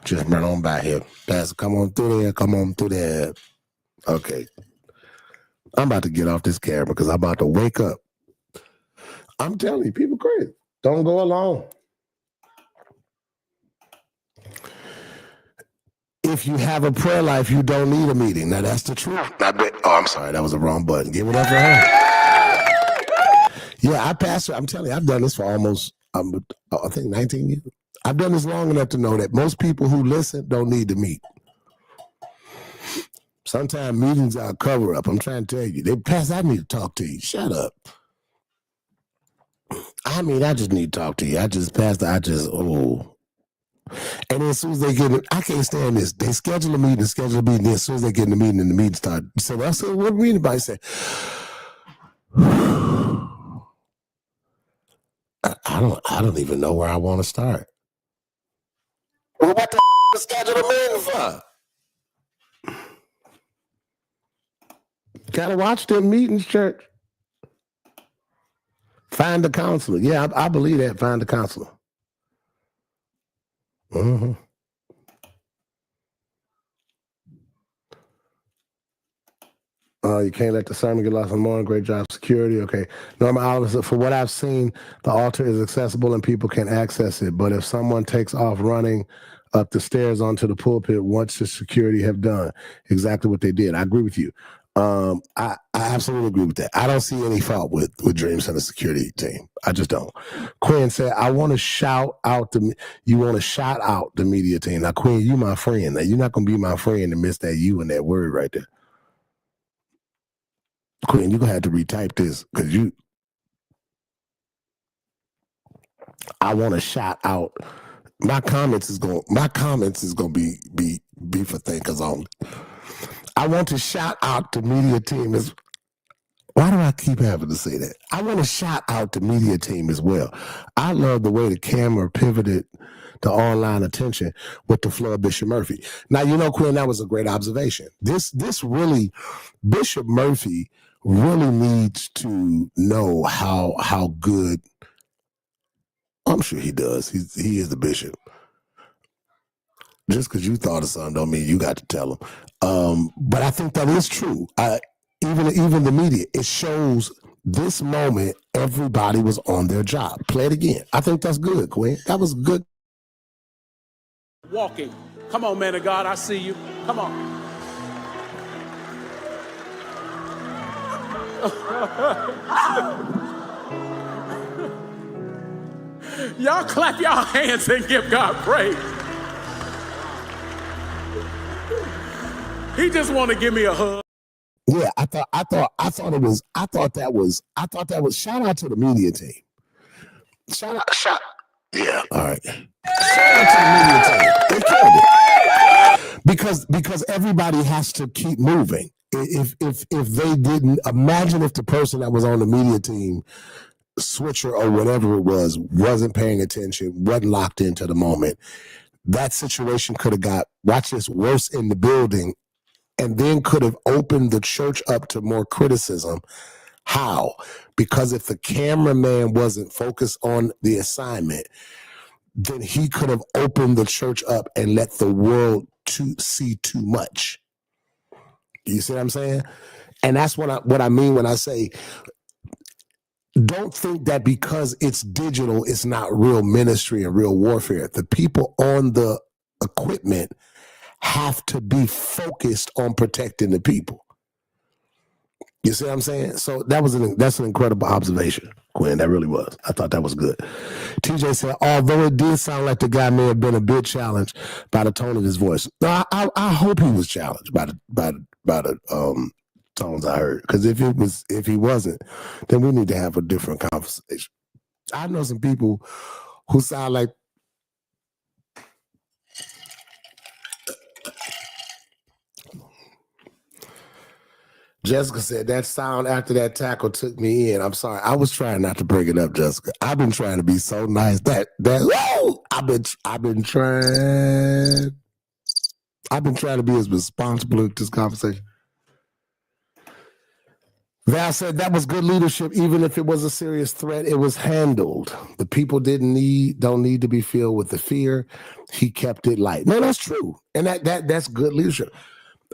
S3: Just run on by here. Pastor, come on through there. Come on through there. Okay. I'm about to get off this camera because I'm about to wake up. I'm telling you, people crazy. Don't go alone. If you have a prayer life, you don't need a meeting. Now, that's the truth. I'm sorry. That was the wrong button. Give it up for her. Yeah, I'm telling you, I've done this for almost, I think 19 years. I've done this long enough to know that most people who listen don't need to meet. Sometimes meetings are a cover-up. I'm trying to tell you. Pastor, I need to talk to you. Shut up. I just need to talk to you. And then as soon as they get it, I can't stand this. They schedule a meeting, then as soon as they get in the meeting and the meeting starts. So I said, what do anybody say? I don't even know where I want to start. Well, what the schedule a meeting for? Gotta watch them meetings, church. Find a counselor. Yeah, I believe that. Find a counselor. Mm-hmm. You can't let the sermon get lost in the morning. Great job, security. Okay. Norma Oliver, for what I've seen, the altar is accessible and people can access it. But if someone takes off running up the stairs onto the pulpit, once the security have done exactly what they did, I agree with you. I absolutely agree with that. I don't see any fault with Dream Center security team. I just don't. Quinn said, I want to shout out you want to shout out the media team. Now, Quinn, you my friend. Now, you're not going to be my friend and miss that you and that word right there. Quinn, you're going to have to retype this because I want to shout out. My comments is going to be for thinkers only. I want to shout out the media team as why do I keep having to say that? I want to shout out the media team as well. I love the way the camera pivoted the online attention with the flow of Bishop Murphy. Now, Quinn, that was a great observation. This really, Bishop Murphy really needs to know how good. I'm sure he does. He is the bishop. Just because you thought of something don't mean you got to tell him. But I think that is true. Even the media, it shows this moment everybody was on their job. Play it again. I think that's good, Quinn. That was good.
S4: Walking. Come on, man of God, I see you. Come on. Y'all clap y'all hands and give God praise. He just want to give me a hug.
S3: Yeah, I thought that was shout out to the media team. Yeah, all right. Shout out to the media team. They killed it. Because everybody has to keep moving. If they didn't, imagine if the person that was on the media team, switcher or whatever it was, wasn't paying attention, wasn't locked into the moment. That situation could have got, watch this, worse in the building, and then could have opened the church up to more criticism. How? Because if the cameraman wasn't focused on the assignment, then he could have opened the church up and let the world see too much. You see what I'm saying? And that's what I mean when I say, don't think that because it's digital, it's not real ministry and real warfare. The people on the equipment have to be focused on protecting the people. You see what I'm saying? So that's an incredible observation, Quinn. That really was. I thought that was good. TJ said, although it did sound like the guy may have been a bit challenged by the tone of his voice. No, I hope he was challenged by the tones I heard. Because if he wasn't, then we need to have a different conversation. I know some people who sound like Jessica said that sound after that tackle took me in. I'm sorry. I was trying not to bring it up, Jessica. I've been trying to be so nice. Whoa! I've been trying to be as responsible in this conversation. Val said that was good leadership. Even if it was a serious threat, it was handled. The people don't need to be filled with the fear. He kept it light. No, that's true. And that's good leadership.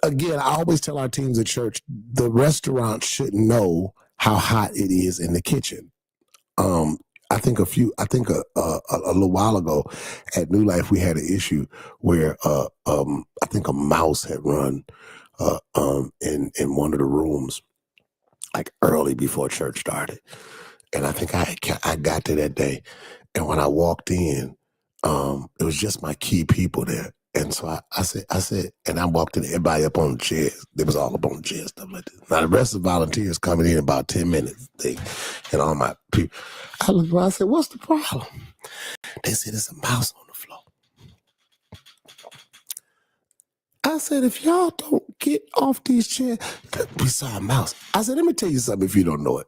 S3: Again, I always tell our teams at church, the restaurant should know how hot it is in the kitchen. I think a little while ago at New Life, we had an issue where I think a mouse had run in one of the rooms, like early before church started. And I think I got there that day. And when I walked in, it was just my key people there. And so I said, and I walked in, everybody up on the chairs. They was all up on the chairs, stuff like that. Now the rest of the volunteers coming in about 10 minutes. And all my people. I looked around, I said, what's the problem? They said, there's a mouse on the floor. I said, if y'all don't get off these chairs, we saw a mouse. I said, let me tell you something if you don't know it.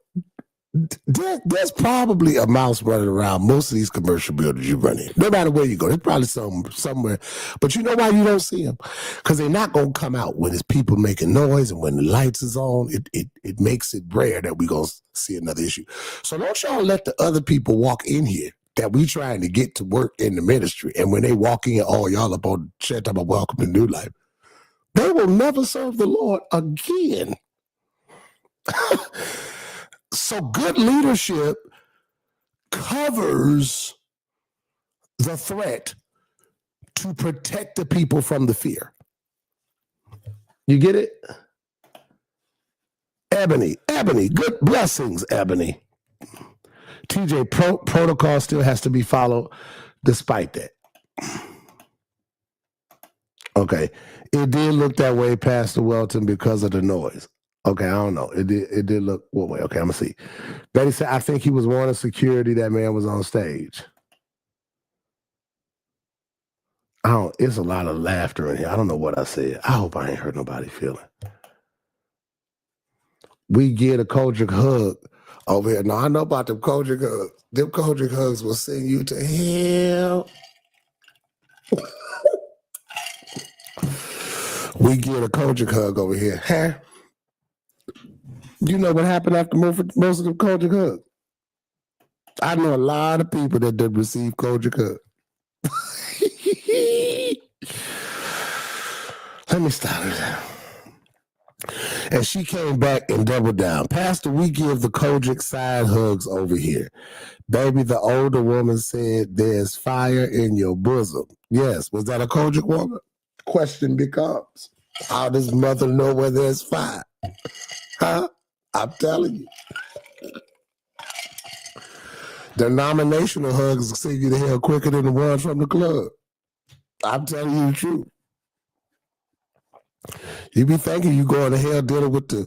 S3: There's probably a mouse running around most of these commercial buildings you run in. No matter where you go, there's probably somewhere. But you know why you don't see them? Because they're not going to come out when it's people making noise and when the lights is on. It makes it rare that we're going to see another issue. So don't y'all let the other people walk in here that we trying to get to work in the ministry. And when they walk in, oh, y'all up on the chair talking about welcome to New Life. They will never serve the Lord again. So good leadership covers the threat to protect the people from the fear. You get it? Ebony, good blessings, Ebony. TJ, protocol still has to be followed despite that. Okay. It did look that way, Pastor Welton, because of the noise. Okay, I don't know. It did look what way? Okay, I'm gonna see. Betty said, I think he was warning security. That man was on stage. It's a lot of laughter in here. I don't know what I said. I hope I ain't hurt nobody feeling. We get a Kojic hug over here. No, I know about them Kojic hugs. Them Kojic hugs will send you to hell. We get a Kojic hug over here. Huh? You know what happened after most of them Kojic hugs? I know a lot of people that did receive Kojic hugs. Let me stop it. And she came back and doubled down. Pastor, we give the Kojic side hugs over here. Baby, the older woman said, there's fire in your bosom. Yes, was that a Kojic woman? Question becomes, how does mother know where there's fire? Huh? I'm telling you. Denominational hugs send you to hell quicker than the ones from the club. I'm telling you the truth. You be thinking you going to hell dealing with the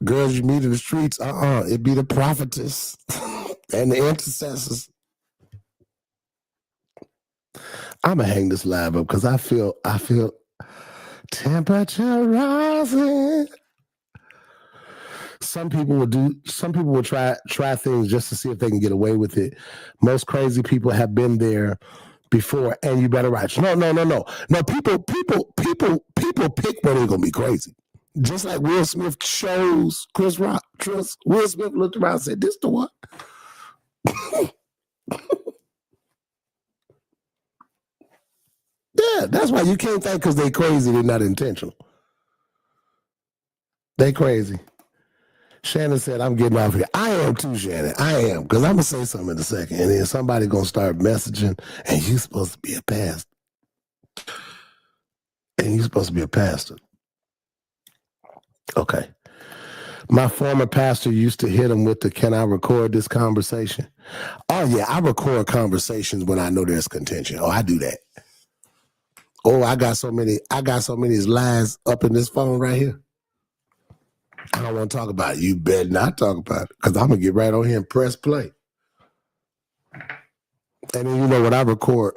S3: girls you meet in the streets. It be the prophetess and the intercessors. I'm going to hang this live up because I feel temperature rising. Some people will try things just to see if they can get away with it. Most crazy people have been there before, and you better watch. No. People pick when they're gonna be crazy. Just like Will Smith chose Chris Rock. Will Smith looked around and said, "This the one." Yeah, that's why you can't think because they crazy, they're not intentional. They crazy. Shannon said, I'm getting off here. I am too, Shannon. I am. Because I'm going to say something in a second. And then somebody going to start messaging. And you supposed to be a pastor. Okay. My former pastor used to hit him with the, can I record this conversation? Oh, yeah. I record conversations when I know there's contention. Oh, I do that. Oh, I got so many lies up in this phone right here. I don't want to talk about it. You better not talk about it because I'm going to get right on here and press play. And then you know what I record.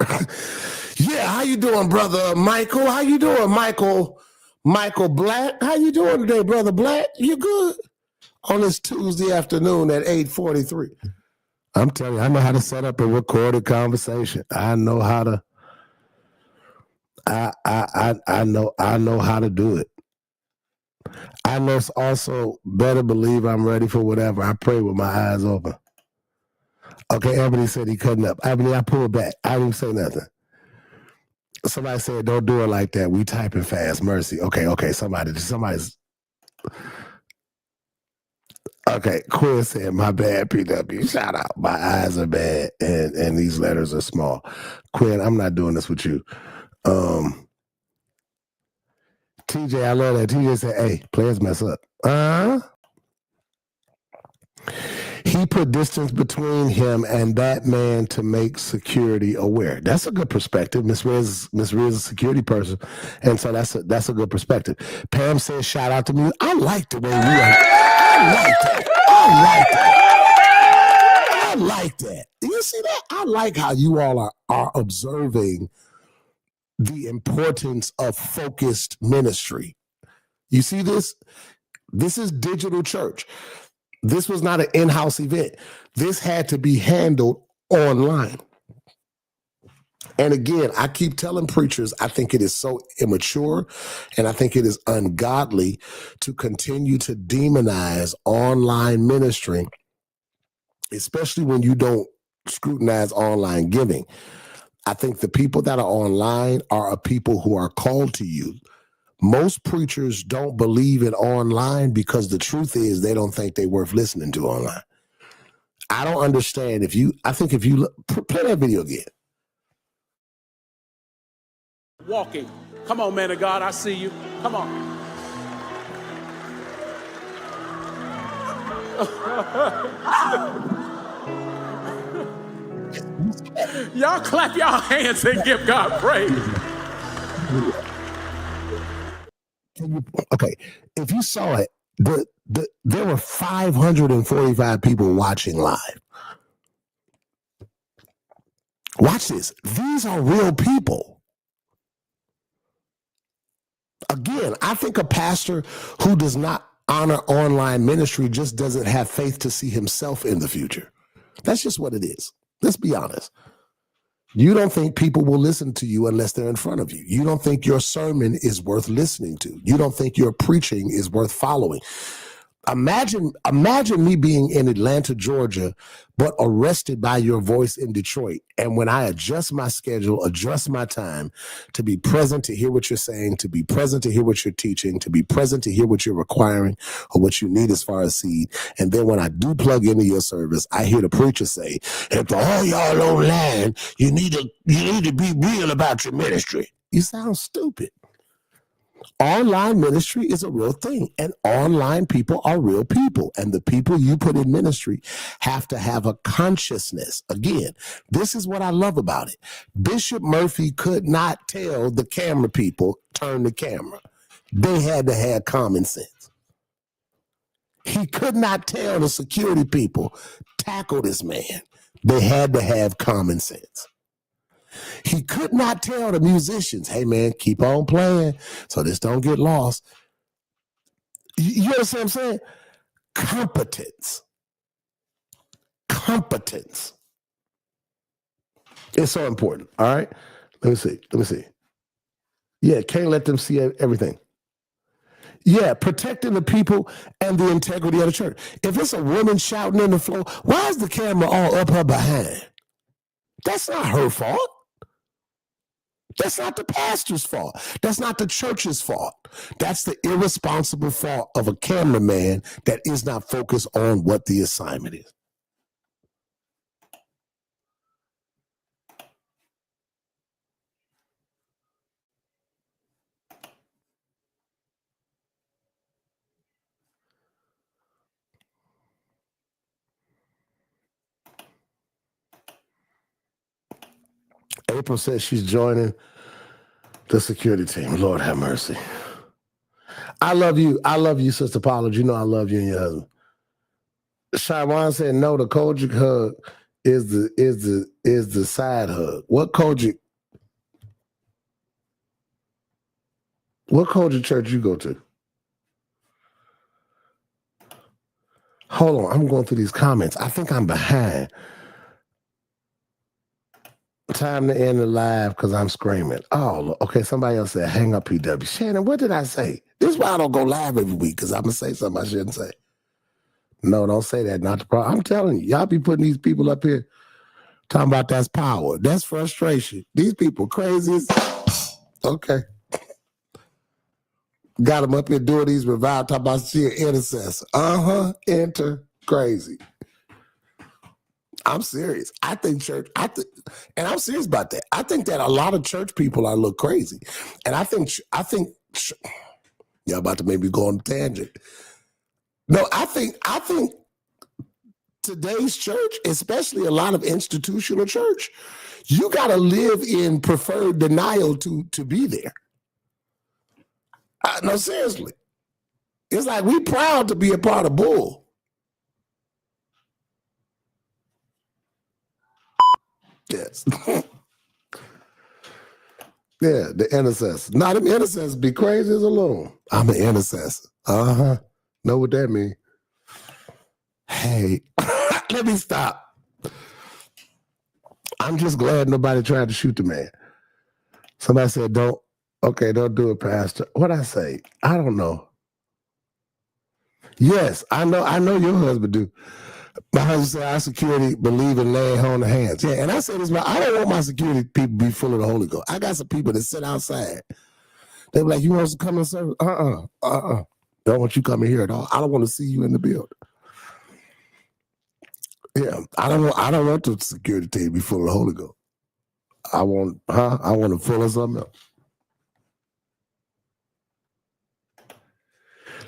S3: Yeah, how you doing, brother Michael? How you doing, Michael? Michael Black, how you doing today, brother Black? You good? On this Tuesday afternoon at 8:43. I'm telling you, I know how to set up a recorded conversation. I know how to. I know how to do it. I know also better believe I'm ready for whatever. I pray with my eyes open. Okay, Ebony said he cutting up. Ebony, I pulled back. I didn't say nothing. Somebody said, don't do it like that. We typing fast. Mercy. Okay. Somebody's. Okay, Quinn said, my bad, PW. Shout out. My eyes are bad and these letters are small. Quinn, I'm not doing this with you. TJ, I love that. TJ said, hey, players mess up. He put distance between him and that man to make security aware. That's a good perspective. Miss Riz is a security person, and so that's a good perspective. Pam says, shout out to me. I like the way we are. I like that. You see that? I like how you all are observing the importance of focused ministry. You see this? This is digital church. This was not an in-house event. This had to be handled online. And again, I keep telling preachers, I think it is so immature and I think it is ungodly to continue to demonize online ministry, especially when you don't scrutinize online giving. I think the people that are online are people who are called to you. Most preachers don't believe in online because the truth is they don't think they're worth listening to online. I don't understand. I think if you play that video again.
S4: Walking. Come on, man of God, I see you. Come on. Y'all clap y'all hands and give God praise.
S3: Okay, if you saw it, there were 545 people watching live. Watch this. These are real people. Again, I think a pastor who does not honor online ministry just doesn't have faith to see himself in the future. That's just what it is. Let's be honest. You don't think people will listen to you unless they're in front of you. You don't think your sermon is worth listening to. You don't think your preaching is worth following. Imagine me being in Atlanta, Georgia, but arrested by your voice in Detroit. And when I adjust my schedule, adjust my time to be present to hear what you're saying, to be present to hear what you're teaching, to be present to hear what you're requiring or what you need as far as seed. And then when I do plug into your service, I hear the preacher say, and for all y'all online, you need to be real about your ministry. You sound stupid. Online ministry is a real thing, and online people are real people, and the people you put in ministry have to have a consciousness. Again, this is what I love about it. Bishop Murphy could not tell the camera people, turn the camera. They had to have common sense. He could not tell the security people, tackle this man. They had to have common sense. He could not tell the musicians, hey, man, keep on playing so this don't get lost. You understand what I'm saying? Competence. It's so important, all right? Let me see. Yeah, can't let them see everything. Yeah, protecting the people and the integrity of the church. If it's a woman shouting in the floor, why is the camera all up her behind? That's not her fault. That's not the pastor's fault. That's not the church's fault. That's the irresponsible fault of a cameraman that is not focused on what the assignment is. April says she's joining the security team. Lord have mercy. I love you. I love you, Sister Paula. You know I love you and your husband. Shaiwan said, no, the Kojic hug is the side hug. What Kojic? What culture church you go to? Hold on, I'm going through these comments. I think I'm behind. Time to end the live because I'm screaming. Oh, okay. Somebody else said, hang up, PW. Shannon, what did I say? This is why I don't go live every week, because I'm going to say something I shouldn't say. No, don't say that. Not the problem. I'm telling you, y'all be putting these people up here talking about that's power. That's frustration. These people crazy. Okay. Got them up here doing these revival, talking about she an intercessor. Enter crazy. I'm serious. I think church, and I'm serious about that. I think that a lot of church people are a little crazy. And I think y'all about to maybe go on a tangent. No, I think today's church, especially a lot of institutional church, you got to live in preferred denial to be there. No, seriously. It's like we proud to be a part of Bull. Yes. Yeah, the intercessor. Not them intercessors be crazy as a loon. I'm an intercessor. Know what that means? Hey, let me stop. I'm just glad nobody tried to shoot the man. Somebody said, don't do it, Pastor. What'd I say? I don't know. Yes, I know your husband do. My husband said our security believe in laying on the hands. Yeah, and I said this, but I don't want my security people to be full of the Holy Ghost. I got some people that sit outside. They be like, you want us to come and serve? Don't want you coming here at all. I don't want to see you in the building. Yeah, I don't want the security team to be full of the Holy Ghost. I want to full of something else.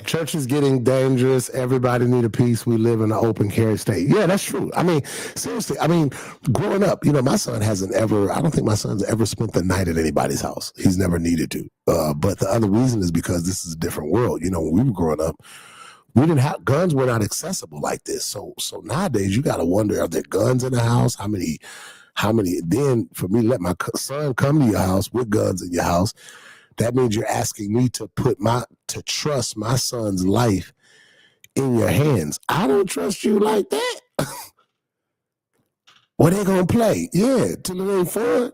S3: Church is getting dangerous. Everybody need a peace. We live in an open carry state. Yeah, that's true. I mean, seriously. I mean, growing up, my son I don't think my son's ever spent the night at anybody's house. He's never needed to. But the other reason is because this is a different world. When we were growing up, we didn't have guns were not accessible like this. So nowadays you got to wonder, are there guns in the house? How many? Then for me, let my son come to your house with guns in your house. That means you're asking me to trust my son's life in your hands. I don't trust you like that. What they gonna play? Yeah, till it ain't fun.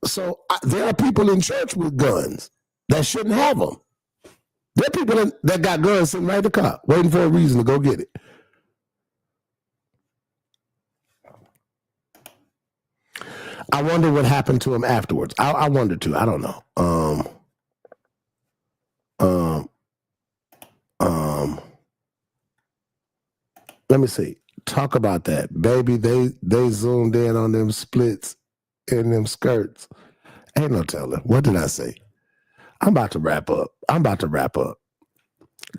S3: So there are people in church with guns that shouldn't have them. There are people that got guns sitting right in the car, waiting for a reason to go get it. I wonder what happened to him afterwards. I wonder too. I don't know. Let me see. Talk about that. Baby, they zoomed in on them splits in them skirts. Ain't no telling. What did I say? I'm about to wrap up.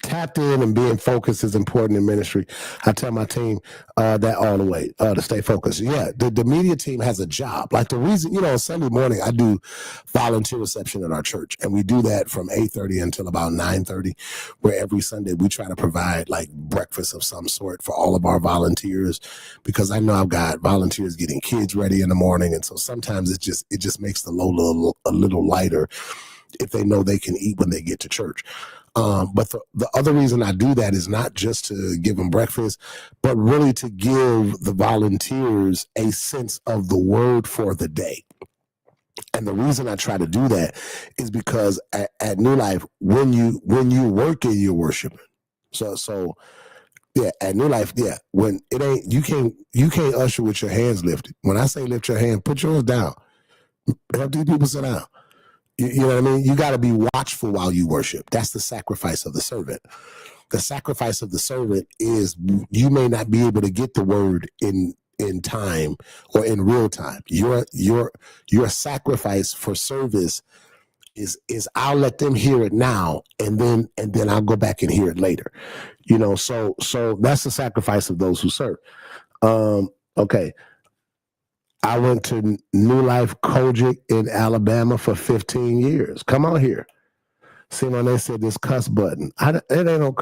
S3: Tapped in and being focused is important in ministry. I tell my team that all the way to stay focused. Yeah, the media team has a job. Like the reason, on Sunday morning, I do volunteer reception at our church, and we do that from 8:30 until about 9:30, where every Sunday we try to provide like breakfast of some sort for all of our volunteers, because I know I've got volunteers getting kids ready in the morning, and so sometimes it just makes the load a little lighter if they know they can eat when they get to church. But the other reason I do that is not just to give them breakfast, but really to give the volunteers a sense of the word for the day. And the reason I try to do that is because at New Life, when you work in, you're worshiping. So yeah, at New Life, yeah, when it ain't, you can't usher with your hands lifted. When I say lift your hand, put yours down. Help these people sit down. You know what I mean? You got to be watchful while you worship. That's the sacrifice of the servant. The sacrifice of the servant is you may not be able to get the word in time or in real time. Your sacrifice for service is I'll let them hear it now, and then I'll go back and hear it later. So that's the sacrifice of those who serve. Okay. I went to New Life Kojic in Alabama for 15 years. Come on here. See when they said this cuss button. It ain't no.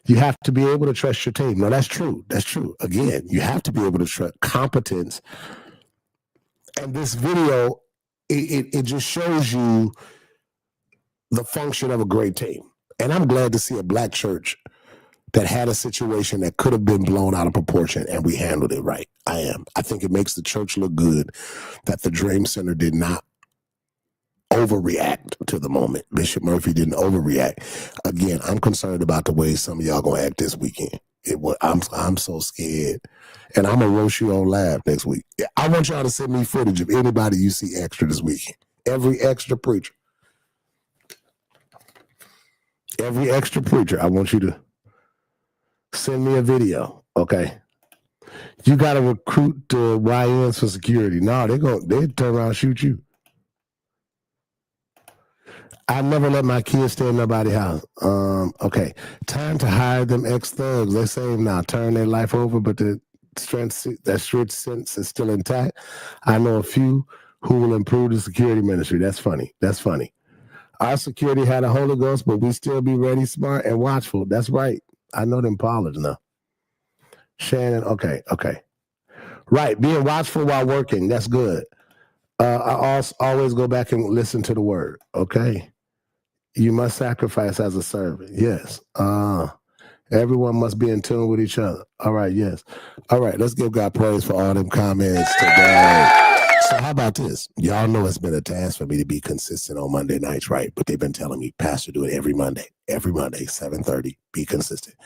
S3: You have to be able to trust your team. No, that's true. That's true. Again, you have to be able to trust competence. And this video, it just shows you the function of a great team. And I'm glad to see a black church that had a situation that could have been blown out of proportion, and we handled it right. I am. I think it makes the church look good that the Dream Center did not overreact to the moment. Bishop Murphy didn't overreact. Again, I'm concerned about the way some of y'all gonna act this weekend. I'm so scared, and I'm gonna roast you on live next week. I want y'all to send me footage of anybody you see extra this weekend. Every extra preacher, I want you to send me a video. Okay, you got to recruit YNs for security. No, they turn around and shoot you. I never let my kids stay in nobody's house. Okay. Time to hire them ex-thugs. They say now turn their life over, but that street sense is still intact. I know a few who will improve the security ministry. That's funny. Our security had a Holy Ghost, but we still be ready, smart, and watchful. That's right. I know them Pollards now. Shannon, okay. Right, being watchful while working. That's good. I always go back and listen to the word, okay? You must sacrifice as a servant. Yes. Everyone must be in tune with each other. All right, yes. All right, let's give God praise for all them comments today. So how about this? Y'all know it's been a task for me to be consistent on Monday nights, right? But they've been telling me, Pastor, do it every Monday, 7:30, be consistent.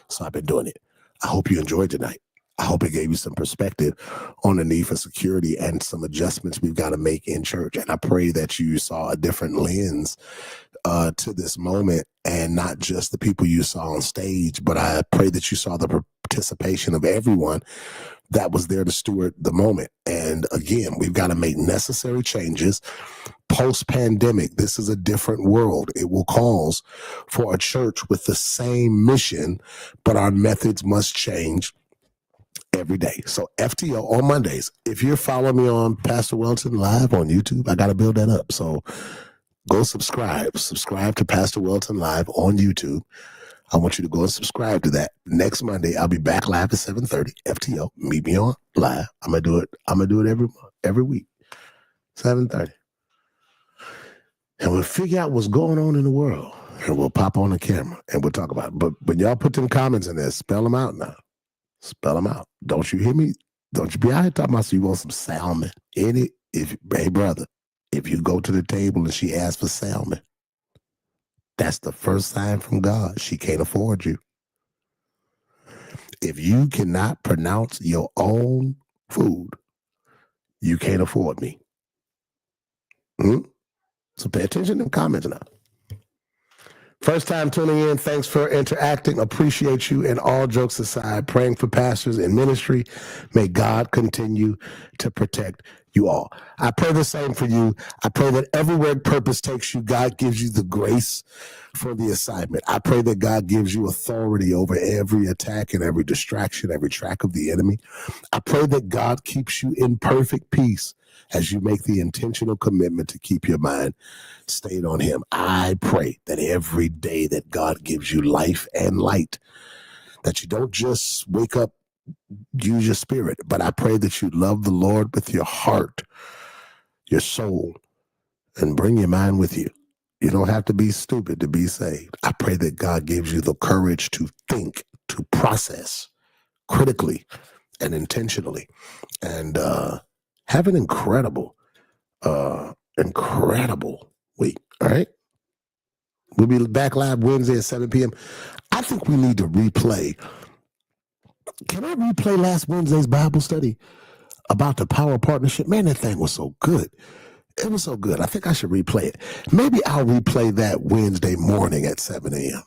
S3: So I've been doing it. I hope you enjoyed tonight. I hope it gave you some perspective on the need for security and some adjustments we've got to make in church. And I pray that you saw a different lens to this moment, and not just the people you saw on stage, but I pray that you saw the participation of everyone that was there to steward the moment. And again, we've got to make necessary changes. Post-pandemic, this is a different world. It will cause for a church with the same mission, but our methods must change every day. So FTO on Mondays. If you're following me on Pastor Welton Live on YouTube, I got to build that up. So go subscribe to Pastor Welton Live on YouTube. I want you to go and subscribe to that. Next Monday, I'll be back live at 7:30. FTO, meet me on live. I'm gonna do it every week, 7:30, and we'll figure out what's going on in the world, and we'll pop on the camera and we'll talk about it. But y'all put them comments in there. Spell them out now. Spell them out. Don't you hear me? Don't you be out here talking about you want some salmon? Hey brother, if you go to the table and she asks for salmon, that's the first sign from God. She can't afford you. If you cannot pronounce your own food, you can't afford me. So pay attention to the comments now. First time tuning in, thanks for interacting. Appreciate you. And all jokes aside, praying for pastors in ministry. May God continue to protect you all. I pray the same for you. I pray that everywhere purpose takes you, God gives you the grace for the assignment. I pray that God gives you authority over every attack and every distraction, every track of the enemy. I pray that God keeps you in perfect peace as you make the intentional commitment to keep your mind stayed on him. I pray that every day that God gives you life and light, that you don't just wake up, use your spirit, but I pray that you love the Lord with your heart, your soul, and bring your mind with you. You don't have to be stupid to be saved. I pray that God gives you the courage to think, to process critically and intentionally, and have an incredible week. All right. We'll be back live Wednesday at 7 p.m. I think we need to replay. Can I replay last Wednesday's Bible study about the power of partnership? Man, that thing was so good. It was so good. I think I should replay it. Maybe I'll replay that Wednesday morning at 7 a.m.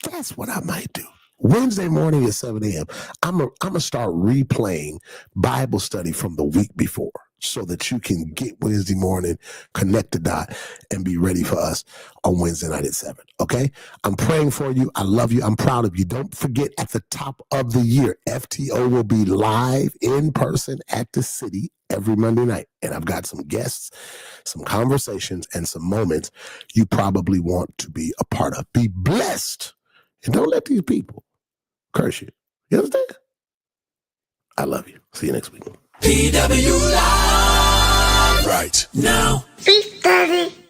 S3: That's what I might do. Wednesday morning at 7 a.m. I'm going to start replaying Bible study from the week before so that you can get Wednesday morning, connect the dot, and be ready for us on Wednesday night at 7. Okay? I'm praying for you. I love you. I'm proud of you. Don't forget, at the top of the year, FTO will be live in person at the city every Monday night. And I've got some guests, some conversations, and some moments you probably want to be a part of. Be blessed. And don't let these people curse you. You understand? I love you. See you next week.
S1: PW Live. Right now.
S2: Big Daddy.